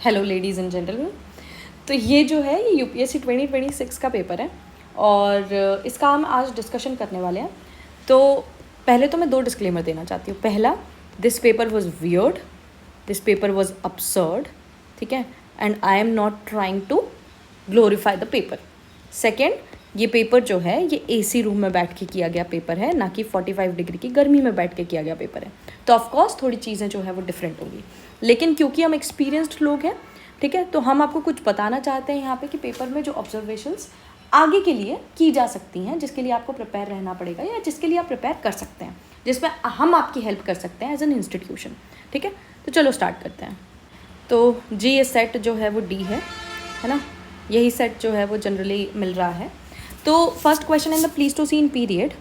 Hello ladies and gentleman. तो ये जो है ये यूपीएससी 2026 का पेपर है और इसका हम आज डिस्कशन करने वाले हैं। तो पहले तो मैं 2 डिस्क्लेमर देना चाहती हूँ। पहला, this paper was weird, this paper was absurd, ठीक है, and I am not trying to glorify the paper. Second, ये पेपर जो है ये एसी रूम में बैठ के किया गया पेपर है, ना कि 45 डिग्री की गर्मी में बैठ के किया गया पेपर है। तो ऑफकोर्स थोड़ी चीज़ें जो है वो डिफरेंट होंगी, लेकिन क्योंकि हम एक्सपीरियंस्ड लोग हैं, ठीक है, तो हम आपको कुछ बताना चाहते हैं यहाँ पे कि पेपर में जो ऑब्जर्वेशंस आगे के लिए की जा सकती हैं, जिसके लिए आपको प्रिपेयर रहना पड़ेगा या जिसके लिए आप प्रिपेयर कर सकते हैं, जिसमें हम आपकी हेल्प कर सकते हैं एज एन इंस्टीट्यूशन। ठीक है, तो चलो स्टार्ट करते हैं। तो जी ये सेट जो है वो डी है ना, यही सेट जो है वो जनरली मिल रहा है। तो first question, in the Pleistocene period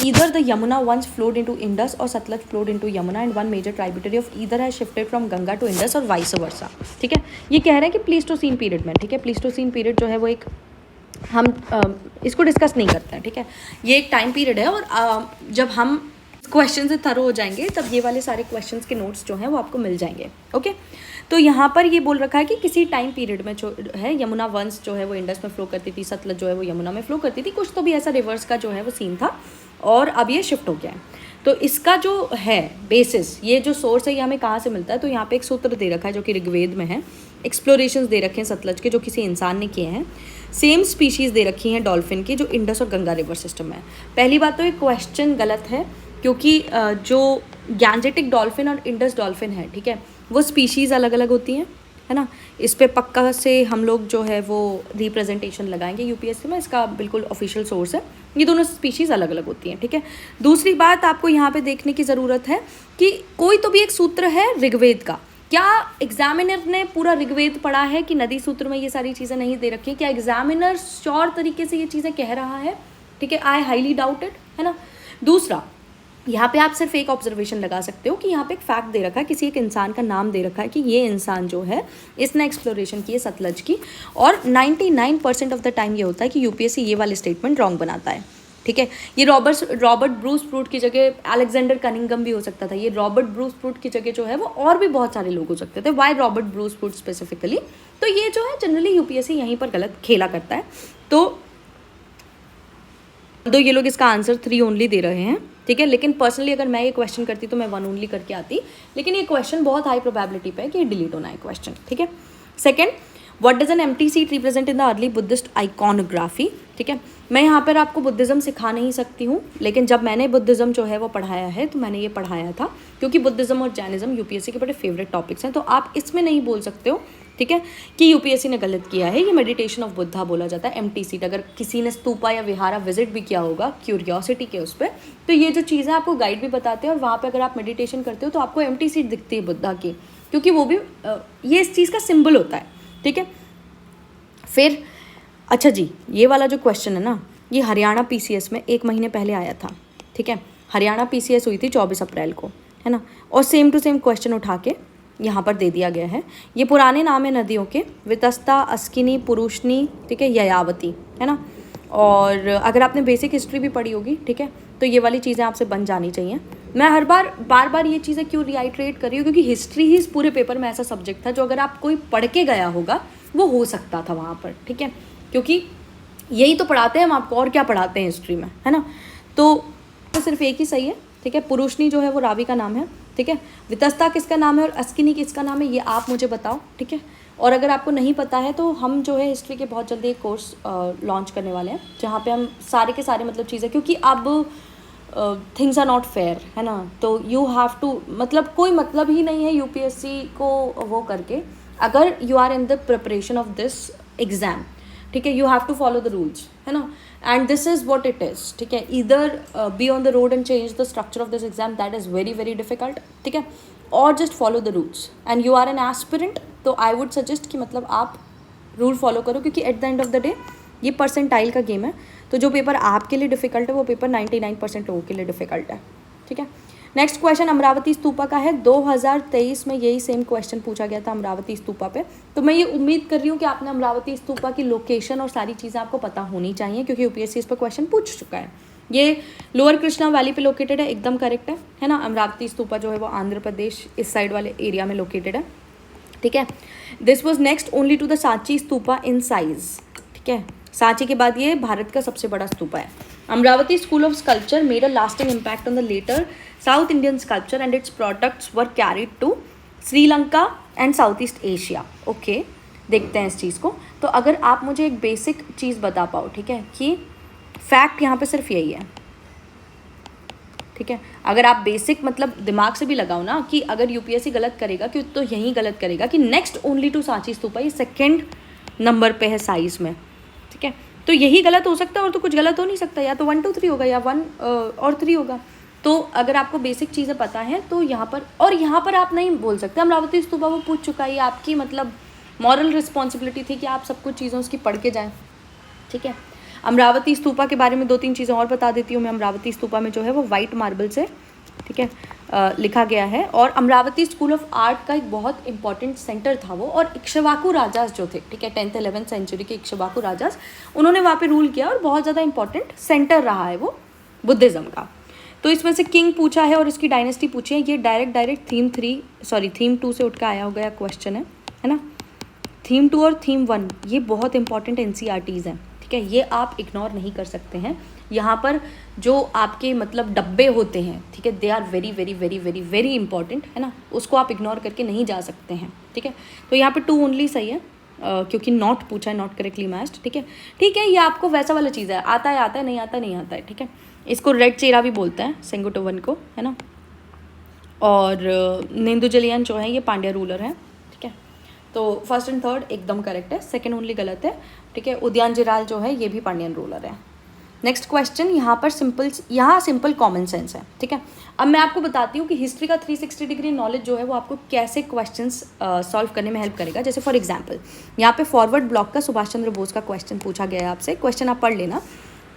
either the Yamuna once flowed into Indus or Satluj flowed into Yamuna and one major tributary of either has shifted from Ganga to Indus or vice versa। ठीक है, ये कह रहे हैं कि Pleistocene period में, ठीक है, प्लीस्टोसीन पीरियड जो है वो एक हम इसको डिस्कस नहीं करते हैं, ठीक है, ये एक टाइम पीरियड है और जब हम क्वेश्चन से थरो हो जाएंगे तब ये वाले सारे क्वेश्चंस के नोट्स जो हैं वो आपको मिल जाएंगे। ओके, तो यहाँ पर ये बोल रखा है कि किसी टाइम पीरियड में जो है यमुना वंश जो है वो इंडस में फ्लो करती थी, सतलज जो है वो यमुना में फ्लो करती थी, कुछ तो भी ऐसा रिवर्स का जो है वो सीन था और अब ये शिफ्ट हो गया है। तो इसका जो है बेसिस, ये जो सोर्स है ये हमें कहाँ से मिलता है, तो यहाँ पे एक सूत्र दे रखा है जो कि ऋग्वेद में है। एक्सप्लोरेशंस दे रखे हैं सतलज के जो किसी इंसान ने किए हैं। सेम स्पीशीज़ दे रखी हैं डॉल्फिन की जो इंडस और गंगा रिवर सिस्टम में है। पहली बात तो ये क्वेश्चन गलत है, क्योंकि जो गैंजेटिक डॉल्फिन और इंडस डॉल्फिन है, ठीक है, वो स्पीशीज़ अलग अलग होती हैं, है ना। इस पे पक्का से हम लोग जो है वो रिप्रेजेंटेशन लगाएंगे यूपीएससी में, इसका बिल्कुल ऑफिशियल सोर्स है। ये दोनों स्पीशीज़ अलग अलग होती हैं, ठीक है। दूसरी बात आपको यहाँ पे देखने की ज़रूरत है कि कोई तो भी एक सूत्र है ऋग्वेद का। क्या एग्जामिनर ने पूरा ऋग्वेद पढ़ा है कि नदी सूत्र में ये सारी चीज़ें नहीं दे रखी? क्या एग्जामिनर श्योर तरीके से ये चीज़ें कह रहा है? ठीक है, आई हाईली डाउटेड, है ना। दूसरा, यहाँ पे आप सिर्फ एक ऑब्जर्वेशन लगा सकते हो कि यहाँ पे एक फैक्ट दे रखा है, किसी एक इंसान का नाम दे रखा है कि ये इंसान जो है इसने एक्सप्लोरेशन की है सतलज की, और 99% ऑफ द टाइम ये होता है कि यूपीएससी ये वाले स्टेटमेंट रॉन्ग बनाता है। ठीक है, ये रॉबर्ट ब्रूस फ्रूट की जगह अलेक्जेंडर कनिंगम भी हो सकता था। ये रॉबर्ट ब्रूस फ्रूट की जगह जो है वो और भी बहुत सारे लोग हो सकते थे। Why Robert Bruce Foote specifically? तो ये जो है जनरली यूपीएससी यहीं पर गलत खेला करता है। तो ये लोग इसका आंसर 3 ओनली दे रहे हैं, ठीक है, लेकिन पर्सनली अगर मैं ये क्वेश्चन करती तो मैं 1 ओनली करके आती, लेकिन ये क्वेश्चन बहुत हाई प्रोबेबिलिटी पे है कि ये डिलीट होना है क्वेश्चन। ठीक है, second, what does an empty seat represent in the early Buddhist iconography? ठीक है, मैं यहाँ पर आपको बुद्धिज़्म सिखा नहीं सकती हूँ, लेकिन जब मैंने बुद्धिज़्म जो है वो पढ़ाया है तो मैंने ये पढ़ाया था, क्योंकि बुद्धिज़्म और जैनिज़्म यूपीएससी के बड़े फेवरेट टॉपिक्स हैं। तो आप इसमें नहीं बोल सकते हो, ठीक है, कि यूपीएससी ने गलत किया है। ये मेडिटेशन ऑफ बुद्धा बोला जाता है, एम्प्टी सीट। अगर किसी ने स्तूपा या विहारा विजिट भी किया होगा क्यूरियोसिटी के उस पर, तो ये जो चीज़ें आपको गाइड भी बताते हैं, और वहाँ पे अगर आप मेडिटेशन करते हो तो आपको एम्प्टी सीट दिखती है बुद्धा की, क्योंकि वो भी ये इस चीज़ का सिंबल होता है। ठीक है, फिर अच्छा जी, ये वाला जो क्वेश्चन है ना, ये हरियाणा पीसीएस में 1 महीने पहले आया था। ठीक है, हरियाणा पीसीएस हुई थी 24 अप्रैल को, है ना, और सेम टू सेम क्वेश्चन उठा के यहाँ पर दे दिया गया है। ये पुराने नाम है नदियों के, वितस्ता, अस्किनी, पुरुषनी, ठीक है, ययावती, है ना। और अगर आपने बेसिक हिस्ट्री भी पढ़ी होगी, ठीक है, तो ये वाली चीज़ें आपसे बन जानी चाहिए। मैं हर बार बार ये चीज़ें क्यों रिआइट्रेट कर रही हूँ, क्योंकि हिस्ट्री ही इस पूरे पेपर में ऐसा सब्जेक्ट था जो अगर आप कोई पढ़ के गया होगा वो हो सकता था वहाँ पर, ठीक है, क्योंकि यही तो पढ़ाते हैं हम आपको, और क्या पढ़ाते हैं हिस्ट्री में, है ना। तो सिर्फ एक ही सही है, ठीक है। पुरुषनी जो है वो रावी का नाम है, ठीक है। वितस्ता किसका नाम है और अस्किनी किसका नाम है, ये आप मुझे बताओ, ठीक है। और अगर आपको नहीं पता है तो हम जो है हिस्ट्री के बहुत जल्दी एक कोर्स लॉन्च करने वाले हैं, जहाँ पे हम सारे के सारे मतलब चीज़ें, क्योंकि अब थिंग्स आर नॉट फेयर, है ना, तो यू हैव टू, मतलब कोई मतलब ही नहीं है यूपीएससी को वो करके, अगर you are in the preparation of this exam, ठीक है, you have to follow the rules, है ना, and this is what it is. ठीक है, either be on the road and change the structure of this exam, that is very very difficult, ठीक है, और just follow the rules, and you are an aspirant, तो I would suggest कि मतलब आप rule follow करो, क्योंकि at the end of the day ये परसेंटाइल का गेम है। तो जो पेपर आपके लिए डिफिकल्ट है वो पेपर 99% लोगों के लिए डिफिकल्ट है, ठीक है। नेक्स्ट क्वेश्चन अमरावती स्तूपा का है। 2023 में यही सेम क्वेश्चन पूछा गया था अमरावती स्तूपा पे। तो मैं ये उम्मीद कर रही हूँ कि आपने अमरावती स्तूपा की लोकेशन और सारी चीज़ें आपको पता होनी चाहिए, क्योंकि यूपीएससी इस पर क्वेश्चन पूछ चुका है। ये लोअर कृष्णा वैली पे लोकेटेड है, एकदम करेक्ट है ना। अमरावती स्तूपा जो है वो आंध्र प्रदेश इस साइड वाले एरिया में लोकेटेड है, ठीक है। This was next only to the Sanchi Stupa in size, ठीक है। सांची के बाद ये भारत का सबसे बड़ा स्तूपा है। Amaravati school of sculpture made a lasting impact on the later South Indian sculpture and its products were carried to Sri Lanka and South East Asia. Okay, देखते हैं इस चीज़ को। तो अगर आप मुझे एक बेसिक चीज़ बता पाओ, ठीक है, कि फैक्ट यहाँ पे सिर्फ यही है, ठीक है। अगर आप बेसिक मतलब दिमाग से भी लगाओ ना कि अगर यूपीएससी गलत करेगा कि तो यही गलत करेगा कि next only to Sanchi Stupa, ये सेकेंड नंबर पे है साइज में, ठीक है। तो यही गलत हो सकता है और तो कुछ गलत हो नहीं सकता, या तो 1 2 3 होगा या 1 और 3 होगा। तो अगर आपको बेसिक चीज़ें पता हैं तो यहाँ पर, और यहाँ पर आप नहीं बोल सकते अमरावती स्तूपा वो पूछ चुका है, ये आपकी मतलब मॉरल रिस्पॉन्सिबिलिटी थी कि आप सब कुछ चीज़ों उसकी पढ़ के जाएँ, ठीक है। अमरावती स्तूपा के बारे में 2-3 चीज़ें और बता देती हूँ मैं। अमरावती स्तूपा में जो है वो वाइट मार्बल से, ठीक है, लिखा गया है। और अमरावती स्कूल ऑफ आर्ट का एक बहुत इंपॉर्टेंट सेंटर था वो, और इक्ष्वाकु राजास जो थे, ठीक है, 10th 11th सेंचुरी के इक्ष्वाकु राजास, उन्होंने वहाँ पे रूल किया और बहुत ज़्यादा इंपॉर्टेंट सेंटर रहा है वो बुद्धिज़्म का। तो इसमें से किंग पूछा है और इसकी डायनेस्टी पूछी है। ये डायरेक्ट थीम 2 से उठ कर आया हो गया क्वेश्चन है ना। थीम 2 और थीम 1 ये बहुत इंपॉर्टेंट NCERTs हैं, ठीक है, ये आप इग्नोर नहीं कर सकते हैं। यहाँ पर जो आपके मतलब डब्बे होते हैं, ठीक है, they are very very very very very important, है ना, उसको आप इग्नोर करके नहीं जा सकते हैं, ठीक है। तो यहाँ पे 2 ओनली सही है, क्योंकि नॉट पूछा है, नॉट करेक्टली मैच्ड, ठीक है। ठीक है, ये आपको वैसा वाला चीज़ है, आता है, नहीं आता है, ठीक है। इसको रेड चेहरा भी बोलते हैं, सेंगोटोवन को, है ना। और नेंदुजलियन जो है ये पांड्या रूलर है, ठीक है। तो फर्स्ट एंड थर्ड एकदम करेक्ट है, सेकंड ओनली गलत है, ठीक है। उदयनजिलाल जो है ये भी पांड्यन रूलर है। नेक्स्ट क्वेश्चन, यहाँ पर सिंपल कॉमन सेंस है, ठीक है। अब मैं आपको बताती हूँ कि हिस्ट्री का 360 डिग्री नॉलेज जो है वो आपको कैसे क्वेश्चंस सॉल्व करने में हेल्प करेगा। जैसे फॉर एग्जांपल यहाँ पे फॉरवर्ड ब्लॉक का सुभाष चंद्र बोस का क्वेश्चन पूछा गया है आपसे, क्वेश्चन आप पढ़ लेना।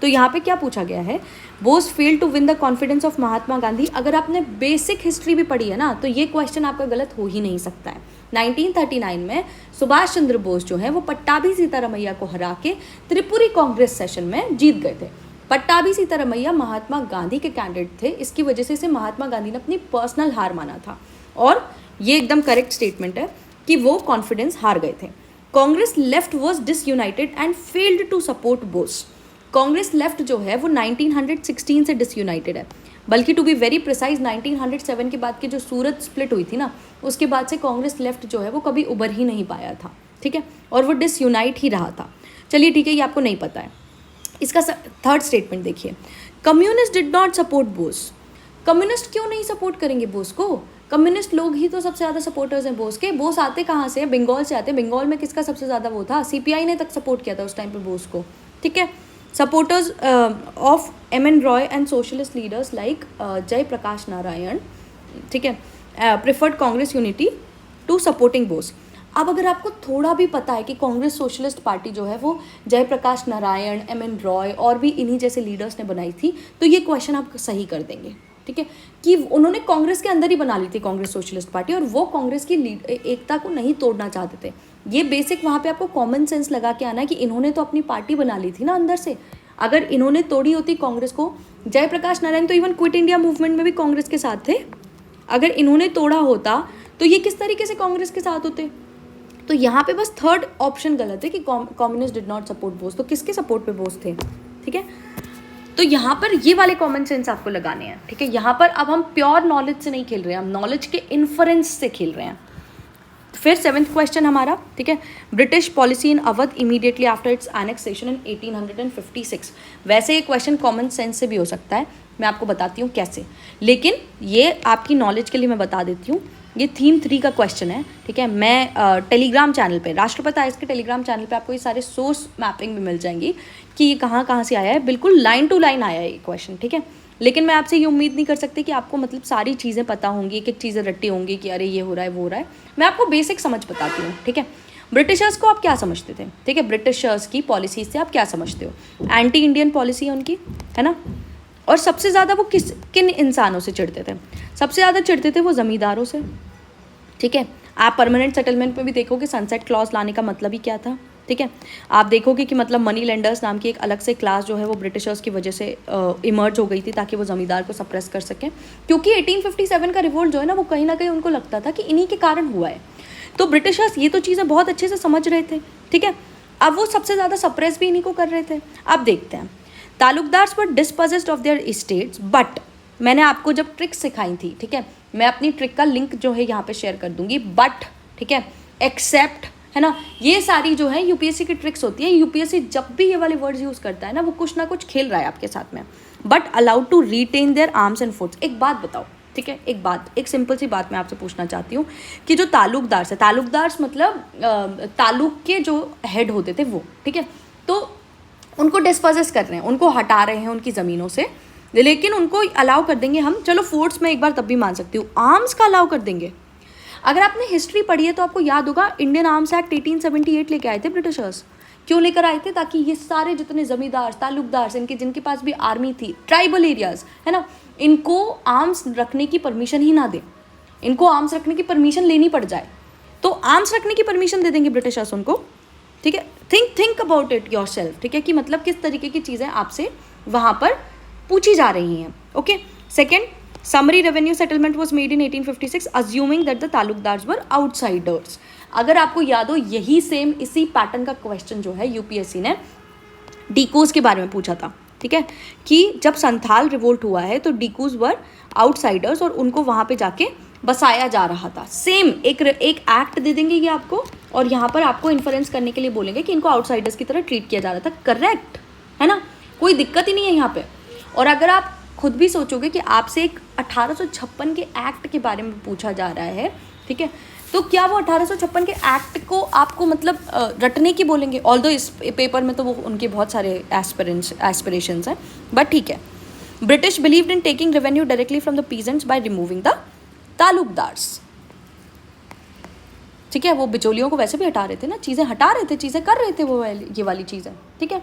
तो यहाँ पे क्या पूछा गया है, Bose failed to win the confidence of Mahatma Gandhi. अगर आपने बेसिक हिस्ट्री भी पढ़ी है ना तो ये क्वेश्चन आपका गलत हो ही नहीं सकता है। 1939 में सुभाष चंद्र बोस जो है वो पट्टाभी सीतारमैया को हरा के त्रिपुरी कांग्रेस सेशन में जीत गए थे। पट्टाभी सीतारमैया महात्मा गांधी के कैंडिडेट थे, इसकी वजह से इसे महात्मा गांधी ने अपनी पर्सनल हार माना था, और ये एकदम करेक्ट स्टेटमेंट है कि वो कॉन्फिडेंस हार गए थे। Congress left was disunited and failed to support Bose. Congress left जो है वो 1916 से डिसयूनाइटेड है, बल्कि टू बी वेरी प्रिसाइज 1907 के बाद की जो सूरत स्प्लिट हुई थी ना, उसके बाद से कांग्रेस लेफ्ट जो है वो कभी उभर ही नहीं पाया था, ठीक है, और वो डिसयूनाइट ही रहा था। चलिए ठीक है, ये आपको नहीं पता है। इसका थर्ड स्टेटमेंट देखिए, communist did not support Bose. Communist क्यों नहीं सपोर्ट करेंगे बोस को? कम्युनिस्ट लोग ही तो सबसे ज़्यादा सपोर्टर्स हैं बोस के। बोस आते कहाँ से? बंगाल से आते। बंगाल में किसका सबसे ज़्यादा वो था? CPI ने तक सपोर्ट किया था उस टाइम पे बोस को, ठीक है। Supporters of M.N. Roy and socialist leaders like Jayaprakash Narayan, ठीक है, preferred Congress unity to supporting Bose. अब अगर आपको थोड़ा भी पता है कि कांग्रेस सोशलिस्ट पार्टी जो है वो जयप्रकाश नारायण, M.N. रॉय और भी इन्हीं जैसे लीडर्स ने बनाई थी, तो ये क्वेश्चन आप सही कर देंगे, ठीक है, कि उन्होंने कांग्रेस के अंदर ही बना ली थी कांग्रेस सोशलिस्ट पार्टी, और वो कांग्रेस की एकता को नहीं तोड़ना चाहते थे। ये बेसिक वहाँ पे आपको कॉमन सेंस लगा के आना है कि इन्होंने तो अपनी पार्टी बना ली थी ना अंदर से। अगर इन्होंने तोड़ी होती कांग्रेस को, जयप्रकाश नारायण तो इवन क्विट इंडिया मूवमेंट में भी कांग्रेस के साथ थे, अगर इन्होंने तोड़ा होता तो ये किस तरीके से कांग्रेस के साथ होते? तो यहाँ पे बस थर्ड ऑप्शन गलत है कि communist did not support Bose. तो किसके सपोर्ट पे बोस थे, ठीक है। तो यहाँ पर ये वाले कॉमन सेंस आपको लगाने हैं, ठीक है। यहाँ पर अब हम प्योर नॉलेज से नहीं खेल रहे हैं, हम नॉलेज के इन्फरेंस से खेल रहे हैं। फिर 7th क्वेश्चन हमारा, ठीक है, British policy in Awadh immediately after its annexation in 1856। वैसे ये क्वेश्चन कॉमन सेंस से भी हो सकता है, मैं आपको बताती हूँ कैसे, लेकिन ये आपकी नॉलेज के लिए मैं बता देती हूँ। ये थीम 3 का क्वेश्चन है, ठीक है। मैं टेलीग्राम चैनल पे, राष्ट्रपति आइस के टेलीग्राम चैनल पे आपको ये सारे सोर्स मैपिंग भी मिल जाएंगी कि ये कहाँ से आया है, बिल्कुल लाइन टू लाइन आया है ये क्वेश्चन, ठीक है। लेकिन मैं आपसे ये उम्मीद नहीं कर सकती कि आपको मतलब सारी चीज़ें पता होंगी, एक एक चीज़ें रट्टी होंगी कि अरे ये हो रहा है वो हो रहा है। मैं आपको बेसिक समझ बताती हूँ, ठीक है। ब्रिटिशर्स को आप क्या समझते थे, ठीक है, ब्रिटिशर्स की पॉलिसी से आप क्या समझते हो? एंटी इंडियन पॉलिसी है उनकी, है ना। और सबसे ज़्यादा वो किन इंसानों से चिढ़ते थे? सबसे ज़्यादा चिढ़ते थे वो ज़मींदारों से, ठीक है। आप परमानेंट सेटलमेंट में भी देखोगे सनसेट क्लॉज लाने का मतलब ही क्या था, ठीक है। आप देखोगे कि मतलब मनी लेंडर्स नाम की एक अलग से क्लास जो है वो ब्रिटिशर्स की वजह से इमर्ज हो गई थी ताकि वो ज़मींदार को सप्रेस कर सकें, क्योंकि 1857 का रिवोल्ट जो है ना वो कहीं ना कहीं उनको लगता था कि इन्हीं के कारण हुआ है। तो ब्रिटिशर्स ये तो चीज़ें बहुत अच्छे से समझ रहे थे, ठीक है। अब वो सबसे ज़्यादा सप्रेस भी इन्हीं को कर रहे थे। अब देखते हैं, तालुकदार्स वर dispossessed of their estates, but मैंने आपको जब ट्रिक सिखाई थी, ठीक है, मैं अपनी ट्रिक का लिंक जो है यहाँ पे शेयर कर दूंगी, बट ठीक है, एक्सेप्ट, है ना, ये सारी जो है यूपीएससी की ट्रिक्स होती है। यूपीएससी जब भी ये वाले वर्ड्स यूज़ करता है ना, वो कुछ ना कुछ खेल रहा है आपके साथ में। But allowed to retain their arms and forts. एक बात बताओ, ठीक है, एक सिंपल सी बात मैं आपसे पूछना चाहती हूँ कि जो तालुकदार्स है, तालुकदार्स मतलब तालुक के जो हेड होते थे वो, ठीक है, तो उनको डिस्पोजेस कर रहे हैं, उनको हटा रहे हैं उनकी ज़मीनों से, लेकिन उनको अलाउ कर देंगे हम, चलो फोर्ट्स में एक बार तब भी मान सकती हूँ, आर्म्स का अलाउ कर देंगे। अगर आपने हिस्ट्री पढ़ी है तो आपको याद होगा इंडियन आर्म्स एक्ट 1878 लेके आए थे ब्रिटिशर्स। क्यों लेकर आए थे? ताकि ये सारे जितने जमींदार, तालुकदार, इनके जिनके पास भी आर्मी थी, ट्राइबल एरियाज, है ना, इनको आर्म्स रखने की परमिशन ही ना दे, इनको आर्म्स रखने की परमिशन लेनी पड़ जाए, तो आर्म्स रखने की परमिशन दे देंगे ब्रिटिशर्स उनको, ठीक है। Think about it your self, ठीक है, कि मतलब किस तरीके की चीज़ें आपसे वहाँ पर पूछी जा रही हैं। Okay, second, summary revenue settlement was made in 1856 assuming that the taluqdars were outsiders। अगर आपको याद हो, यही सेम इसी पैटर्न का क्वेश्चन जो है यूपीएससी ने डीकूज के बारे में पूछा था, ठीक है, कि जब संथाल रिवोल्ट हुआ है तो डीकूज वर आउटसाइडर्स और उनको वहाँ पे जाके बसाया जा रहा था। सेम एक एक्ट दे देंगे ये आपको, और यहाँ पर आपको इन्फ्रेंस करने के लिए बोलेंगे कि इनको आउटसाइडर्स की तरह ट्रीट किया जा रहा था। करेक्ट है ना, कोई दिक्कत ही नहीं है यहाँ पे। और अगर आप खुद भी सोचोगे कि आपसे एक 1856 के एक्ट के बारे में पूछा जा रहा है, ठीक है, तो क्या वो 1856 के एक्ट को आपको मतलब रटने की बोलेंगे? ऑल्दो इस पेपर में तो वो उनके बहुत सारे एस्पिरेशंस हैं, बट ठीक है। British believed in taking revenue directly from the peasants by removing the taluqdars, ठीक है, वो बिचौलियों को वैसे भी हटा रहे थे ना, चीज़ें हटा रहे थे, चीज़ें कर रहे थे वो ये वाली चीज़ें, ठीक है।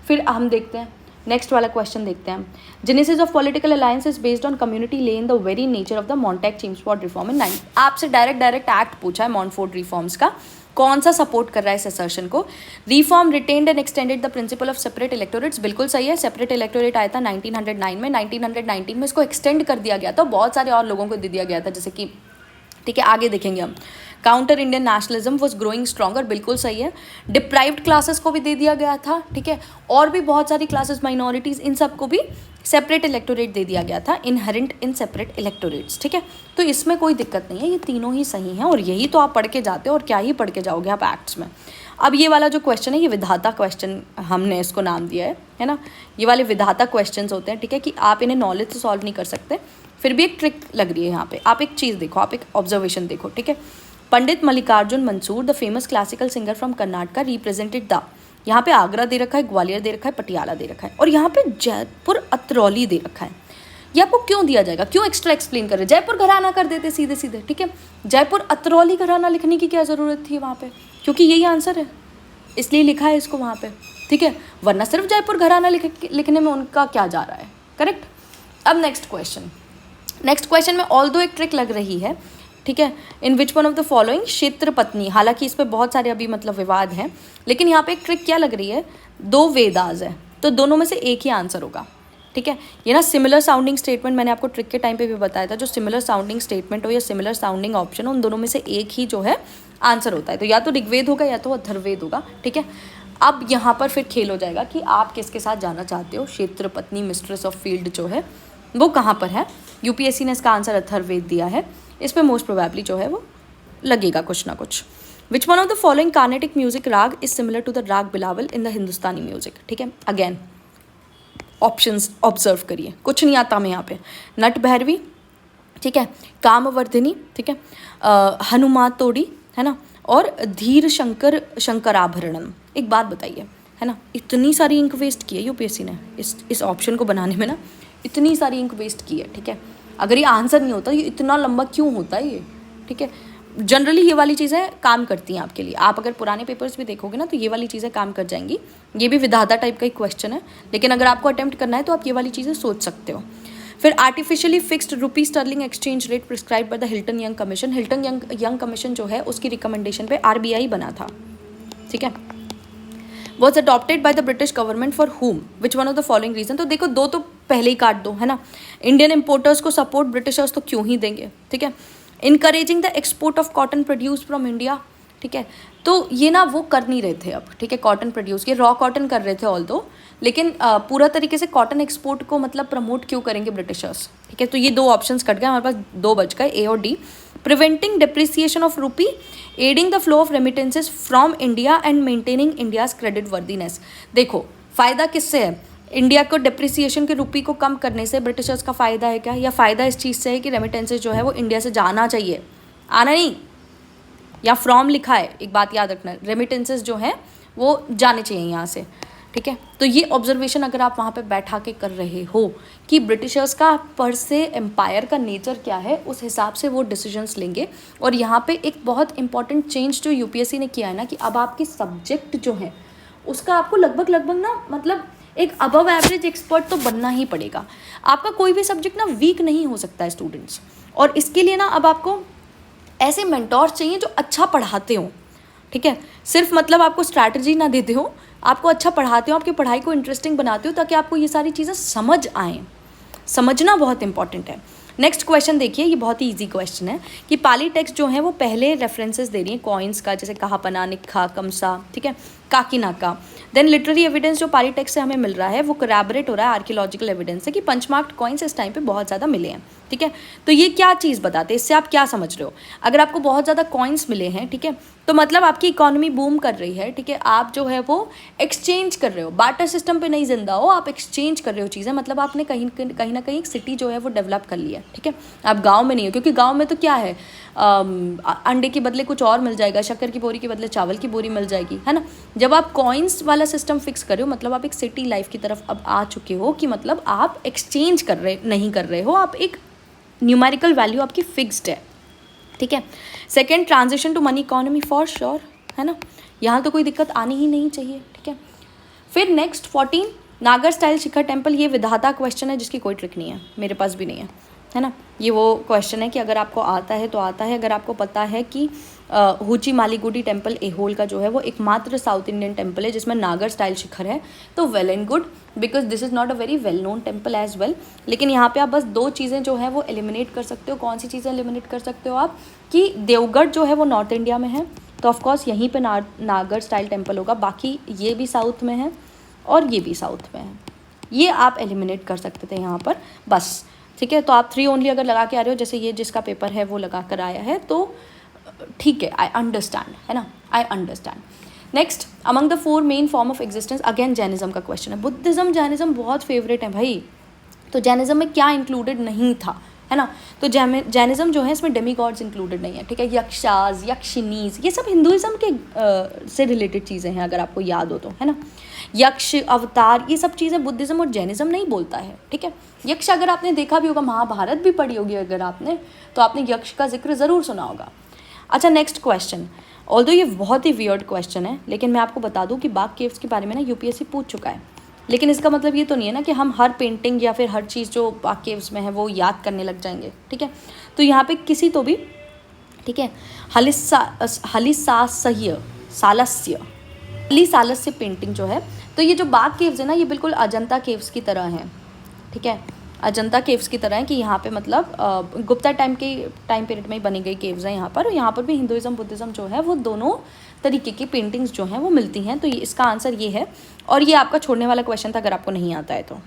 फिर हम देखते हैं नेक्स्ट वाला क्वेश्चन, देखते हैं। Genesis of political alliance is based on community lay in the very nature of the Montagu Chelmsford reform in 9। आपसे डायरेक्ट एक्ट पूछा है मॉन्टफोर्ड रिफॉर्म्स का, कौन सा सपोर्ट कर रहा है इस असर्शन को? Reform retained and extended the principle of separate electorates, बिल्कुल सही है। सेपरेट इलेक्टोरेट आया था 1909 में, 1919 में इसको एक्सटेंड कर दिया गया था, बहुत सारे और लोगों को दे दिया गया था, जैसे कि, ठीक है, आगे देखेंगे हम। Counter Indian nationalism was growing stronger, बिल्कुल सही है। डिप्राइव्ड क्लासेस को भी दे दिया गया था, ठीक है, और भी बहुत सारी क्लासेस, माइनॉरिटीज़, इन सब को भी सेपरेट इलेक्टोरेट दे दिया गया था, इनहेरेंट इन सेपरेट इलेक्टोरेट्स, ठीक है। तो इसमें कोई दिक्कत नहीं है, ये तीनों ही सही हैं, और यही तो आप पढ़ के जाते हो, और क्या ही पढ़ के जाओगे आप एक्ट्स में। अब ये वाला जो क्वेश्चन है, ये विधाता क्वेश्चन हमने इसको नाम दिया है ना, ये वाले विधाता क्वेश्चन होते हैं, ठीक है, कि आप इन्हें नॉलेज से सॉल्व नहीं कर सकते, फिर भी एक ट्रिक लग रही है यहाँ पे। आप एक चीज़ देखो, आप एक ऑब्जर्वेशन देखो, ठीक है। Pandit Mallikarjun Mansur, the famous classical singer from Karnataka, represented the, यहाँ पे आगरा दे रखा है, ग्वालियर दे रखा है, पटियाला दे रखा है, और यहाँ पे जयपुर अतरौली दे रखा है। ये आपको क्यों दिया जाएगा? क्यों एक्स्ट्रा एक्सप्लेन कर रहे? जयपुर घराना कर देते सीधे सीधे, ठीक है। जयपुर अतरौली घराना लिखने की क्या ज़रूरत थी वहाँ पे? क्योंकि यही आंसर है, इसलिए लिखा है इसको वहाँ पे, ठीक है, वरना सिर्फ जयपुर घराना लिखने में उनका क्या जा रहा है? करेक्ट। अब नेक्स्ट क्वेश्चन में ऑल्दो एक ट्रिक लग रही है, ठीक है। In which one of the following क्षेत्र पत्नी, हालांकि इस पर बहुत सारे अभी मतलब विवाद हैं, लेकिन यहाँ पे एक ट्रिक क्या लग रही है, दो वेदास है, तो दोनों में से एक ही आंसर होगा, ठीक है। ये ना सिमिलर साउंडिंग स्टेटमेंट, मैंने आपको ट्रिक के टाइम पे भी बताया था, जो सिमिलर साउंडिंग स्टेटमेंट हो या सिमिलर साउंडिंग ऑप्शन हो, उन दोनों में से एक ही जो है आंसर होता है, तो या तो ऋग्वेद होगा या तो अथर्ववेद होगा, ठीक है। अब यहाँ पर फिर खेल हो जाएगा कि आप किसके साथ जाना चाहते हो। क्षेत्र पत्नी, मिस्ट्रेस ऑफ फील्ड जो है वो कहाँ पर है? यूपीएससी ने इसका आंसर अथर्ववेद दिया है, इस पर मोस्ट प्रोबेबली जो है वो लगेगा कुछ ना कुछ। विच one of the following Carnatic music राग इज सिमिलर टू द राग Bilawal in the Hindustani music, ठीक है। अगेन ऑप्शंस ऑब्जर्व करिए, कुछ नहीं आता हमें यहाँ पे। नट भैरवी, ठीक है, कामवर्धिनी, ठीक है, हनुमान तोड़ी, है ना, और धीर शंकराभरणम। एक बात बताइए, है ना, इतनी सारी इंक वेस्ट की है यूपीएससी ने इस ऑप्शन को बनाने में ना, इतनी सारी इंक वेस्ट की है, ठीक है। अगर ये आंसर नहीं होता, ये इतना लंबा क्यों होता है ये, ठीक है। जनरली ये वाली चीज़ें काम करती हैं आपके लिए, आप अगर पुराने पेपर्स भी देखोगे ना तो ये वाली चीज़ें काम कर जाएंगी। ये भी विधाता टाइप का एक क्वेश्चन है, लेकिन अगर आपको अटेम्प्ट करना है तो आप ये वाली चीज़ें सोच सकते हो। फिर artificially fixed rupee sterling exchange rate prescribe by the Hilton Young commission. Hilton Young commission जो है उसकी रिकमेंडेशन पे आरबीआई बना था, ठीक है। Was adopted by the British government for whom, which one of the following reason. तो देखो, दो तो पहले ही काट दो, है ना। इंडियन इम्पोर्टर्स को सपोर्ट ब्रिटिशर्स तो क्यों ही देंगे, ठीक है। Encouraging the export of cotton produce from India, ठीक है। तो ये ना वो कर नहीं रहे थे अब, ठीक है, कॉटन प्रोड्यूस, ये रॉ कॉटन कर रहे थे ऑल दो, लेकिन पूरा तरीके से कॉटन एक्सपोर्ट को मतलब प्रमोट क्यों करेंगे ब्रिटिशर्स, ठीक है। तो ये दो ऑप्शंस कट गए, हमारे पास दो बच गए, ए और डी। प्रिवेंटिंग डिप्रिसिएशन ऑफ रूपी, adding the flow of remittances from India and maintaining India's credit worthiness. देखो फ़ायदा किससे है, इंडिया को डिप्रिसिएशन के रूपी को कम करने से ब्रिटिशर्स का फ़ायदा है क्या, या फ़ायदा इस चीज़ से है कि रेमिटेंसेज जो है वो इंडिया से जाना चाहिए, आना नहीं, या फ्रॉम लिखा है, एक बात याद रखना, रेमिटेंसेस जो हैं वो जाने चाहिए यहाँ से, ठीक है। तो ये ऑब्जर्वेशन अगर आप वहाँ पे बैठा के कर रहे हो कि ब्रिटिशर्स का पर से एम्पायर का नेचर क्या है, उस हिसाब से वो डिसीजंस लेंगे। और यहाँ पे एक बहुत इंपॉर्टेंट चेंज जो यूपीएससी ने किया है ना, कि अब आपकी सब्जेक्ट जो है उसका आपको लगभग ना मतलब एक अबव एवरेज एक्सपर्ट तो बनना ही पड़ेगा। आपका कोई भी सब्जेक्ट ना वीक नहीं हो सकता है स्टूडेंट्स, और इसके लिए ना अब आपको ऐसे मेंटोर्स चाहिए जो अच्छा पढ़ाते हो, ठीक है। सिर्फ मतलब आपको स्ट्रैटेजी ना देते हो, आपको अच्छा पढ़ाते हो, आपकी पढ़ाई को इंटरेस्टिंग बनाते हो, ताकि आपको ये सारी चीज़ें समझ आएँ। समझना बहुत इंपॉर्टेंट है। नेक्स्ट क्वेश्चन देखिए, ये बहुत ही इजी क्वेश्चन है कि पाली टेक्स्ट जो है वो पहले रेफरेंसेस दे रही है कॉइन्स का, जैसे कहापना, निक्खा, कमसा, ठीक है, काकीनाका। देन लिटरेरी एविडेंस जो पाली टेक्स्ट से हमें मिल रहा है वो कोरैबोरेट हो रहा है आर्कियोलॉजिकल एविडेंस से कि पंचमार्क्ड कॉइन्स इस टाइम पे बहुत ज़्यादा मिले हैं, ठीक है। तो ये क्या चीज़ बताते हैं, इससे आप क्या समझ रहे हो, अगर आपको बहुत ज़्यादा कॉइन्स मिले हैं, ठीक है, तो मतलब आपकी इकोनॉमी बूम कर रही है, ठीक है, आप जो है वो एक्सचेंज कर रहे हो, बार्टर सिस्टम पे नहीं जिंदा हो, आप एक्सचेंज कर रहे हो चीज़ें, मतलब आपने कहीं ना कहीं एक सिटी जो है वो डेवलप कर लिया, ठीक है। आप गांव में नहीं हो, क्योंकि गांव में तो क्या है, अंडे के बदले कुछ और मिल जाएगा, शक्कर की बोरी के बदले चावल की बोरी मिल जाएगी, है ना। जब आप कॉइन्स वाला सिस्टम फिक्स कर रहे हो, मतलब आप एक सिटी लाइफ की तरफ अब आ चुके हो, कि मतलब आप एक्सचेंज नहीं कर रहे हो, आप एक न्यूमेरिकल वैल्यू आपकी फिक्स्ड है, ठीक है। Second, transition to money economy for sure, है ना, यहाँ तो कोई दिक्कत आनी ही नहीं चाहिए, ठीक है। फिर नेक्स्ट 14, नागर स्टाइल शिखर टेम्पल, ये विधाता क्वेश्चन है जिसकी कोई ट्रिक नहीं है, मेरे पास भी नहीं है ना। ये वो क्वेश्चन है कि अगर आपको आता है तो आता है, अगर आपको पता है कि हुची मालीगुडी टेम्पल एहोल का जो है वो एकमात्र साउथ इंडियन टेम्पल है जिसमें नागर स्टाइल शिखर है, तो well and good, because this is not a very well known temple as well. लेकिन यहाँ पे आप बस दो चीज़ें जो है वो एलिमिनेट कर सकते हो। कौन सी चीज़ें एलिमिनेट कर सकते हो आप, कि देवगढ़ जो है वो नॉर्थ इंडिया में है, तो ऑफकोर्स यहीं पे नागर स्टाइल टेम्पल होगा, बाकी ये भी साउथ में है और ये भी साउथ में है, ये आप एलिमिनेट कर सकते थे यहाँ पर बस, ठीक है। तो आप 3 ओनली अगर लगा के आ रहे हो, जैसे ये जिसका पेपर है वो लगा कर आया है, तो ठीक है, आई अंडरस्टैंड, है ना, I understand. Next, among the 4 main form of existence, again Jainism का क्वेश्चन है। बुद्धिज्म जैनिज्म बहुत फेवरेट है भाई, तो जैनिज्म में क्या इंक्लूडेड नहीं था, है ना, तो जैनिज्म जो है इसमें डेमी गॉड्स इंक्लूडेड नहीं है, ठीक है। यक्षास, यक्षिनीज, ये सब हिंदुइज्म के से रिलेटेड चीज़ें हैं, अगर आपको याद हो तो, है ना। यक्ष, अवतार, ये सब चीज़ें बुद्धिज्म और जैनिज्म नहीं बोलता है, ठीक है। यक्ष अगर आपने देखा भी होगा, महाभारत भी पढ़ी होगी अगर आपने, तो आपने यक्ष का जिक्र ज़रूर सुना होगा। अच्छा, नेक्स्ट क्वेश्चन, ऑल्दो ये बहुत ही वियर्ड क्वेश्चन है, लेकिन मैं आपको बता दूं कि बाग केव्स के बारे में ना यूपीएससी पूछ चुका है, लेकिन इसका मतलब ये तो नहीं है ना कि हम हर पेंटिंग या फिर हर चीज़ जो बाग केव्स में है वो याद करने लग जाएंगे, ठीक है। तो यहाँ पे किसी तो भी, ठीक है, सालस्य पेंटिंग जो है, तो ये जो बाग केव्स है ना, ये बिल्कुल अजंता केव्स की तरह हैं, ठीक है, अजंता केव्स की तरह है, कि यहाँ पे मतलब गुप्ता टाइम पीरियड में ही बनी गई केव्स हैं यहाँ पर, और यहाँ पर भी हिंदुइज्म बुद्धिज्म जो है वो दोनों तरीके की पेंटिंग्स जो हैं वो मिलती हैं। तो ये इसका आंसर ये है, और ये आपका छोड़ने वाला क्वेश्चन था अगर आपको नहीं आता है तो।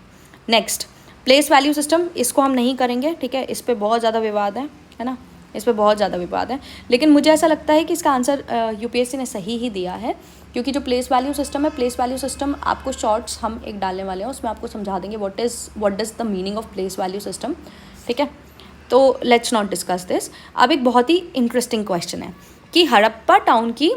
नेक्स्ट, प्लेस वैल्यू सिस्टम, इसको हम नहीं करेंगे, ठीक है, इस पर बहुत ज़्यादा विवाद है ना, इस पर बहुत ज़्यादा विवाद है, लेकिन मुझे ऐसा लगता है कि इसका आंसर यूपीएससी ने सही ही दिया है, क्योंकि जो प्लेस वैल्यू सिस्टम है, प्लेस वैल्यू सिस्टम आपको शॉर्ट्स हम एक डालने वाले हैं, उसमें आपको समझा देंगे what does the meaning of place value system, ठीक है। तो लेट्स नॉट डिस्कस दिस। अब एक बहुत ही इंटरेस्टिंग क्वेश्चन है कि हड़प्पा टाउन की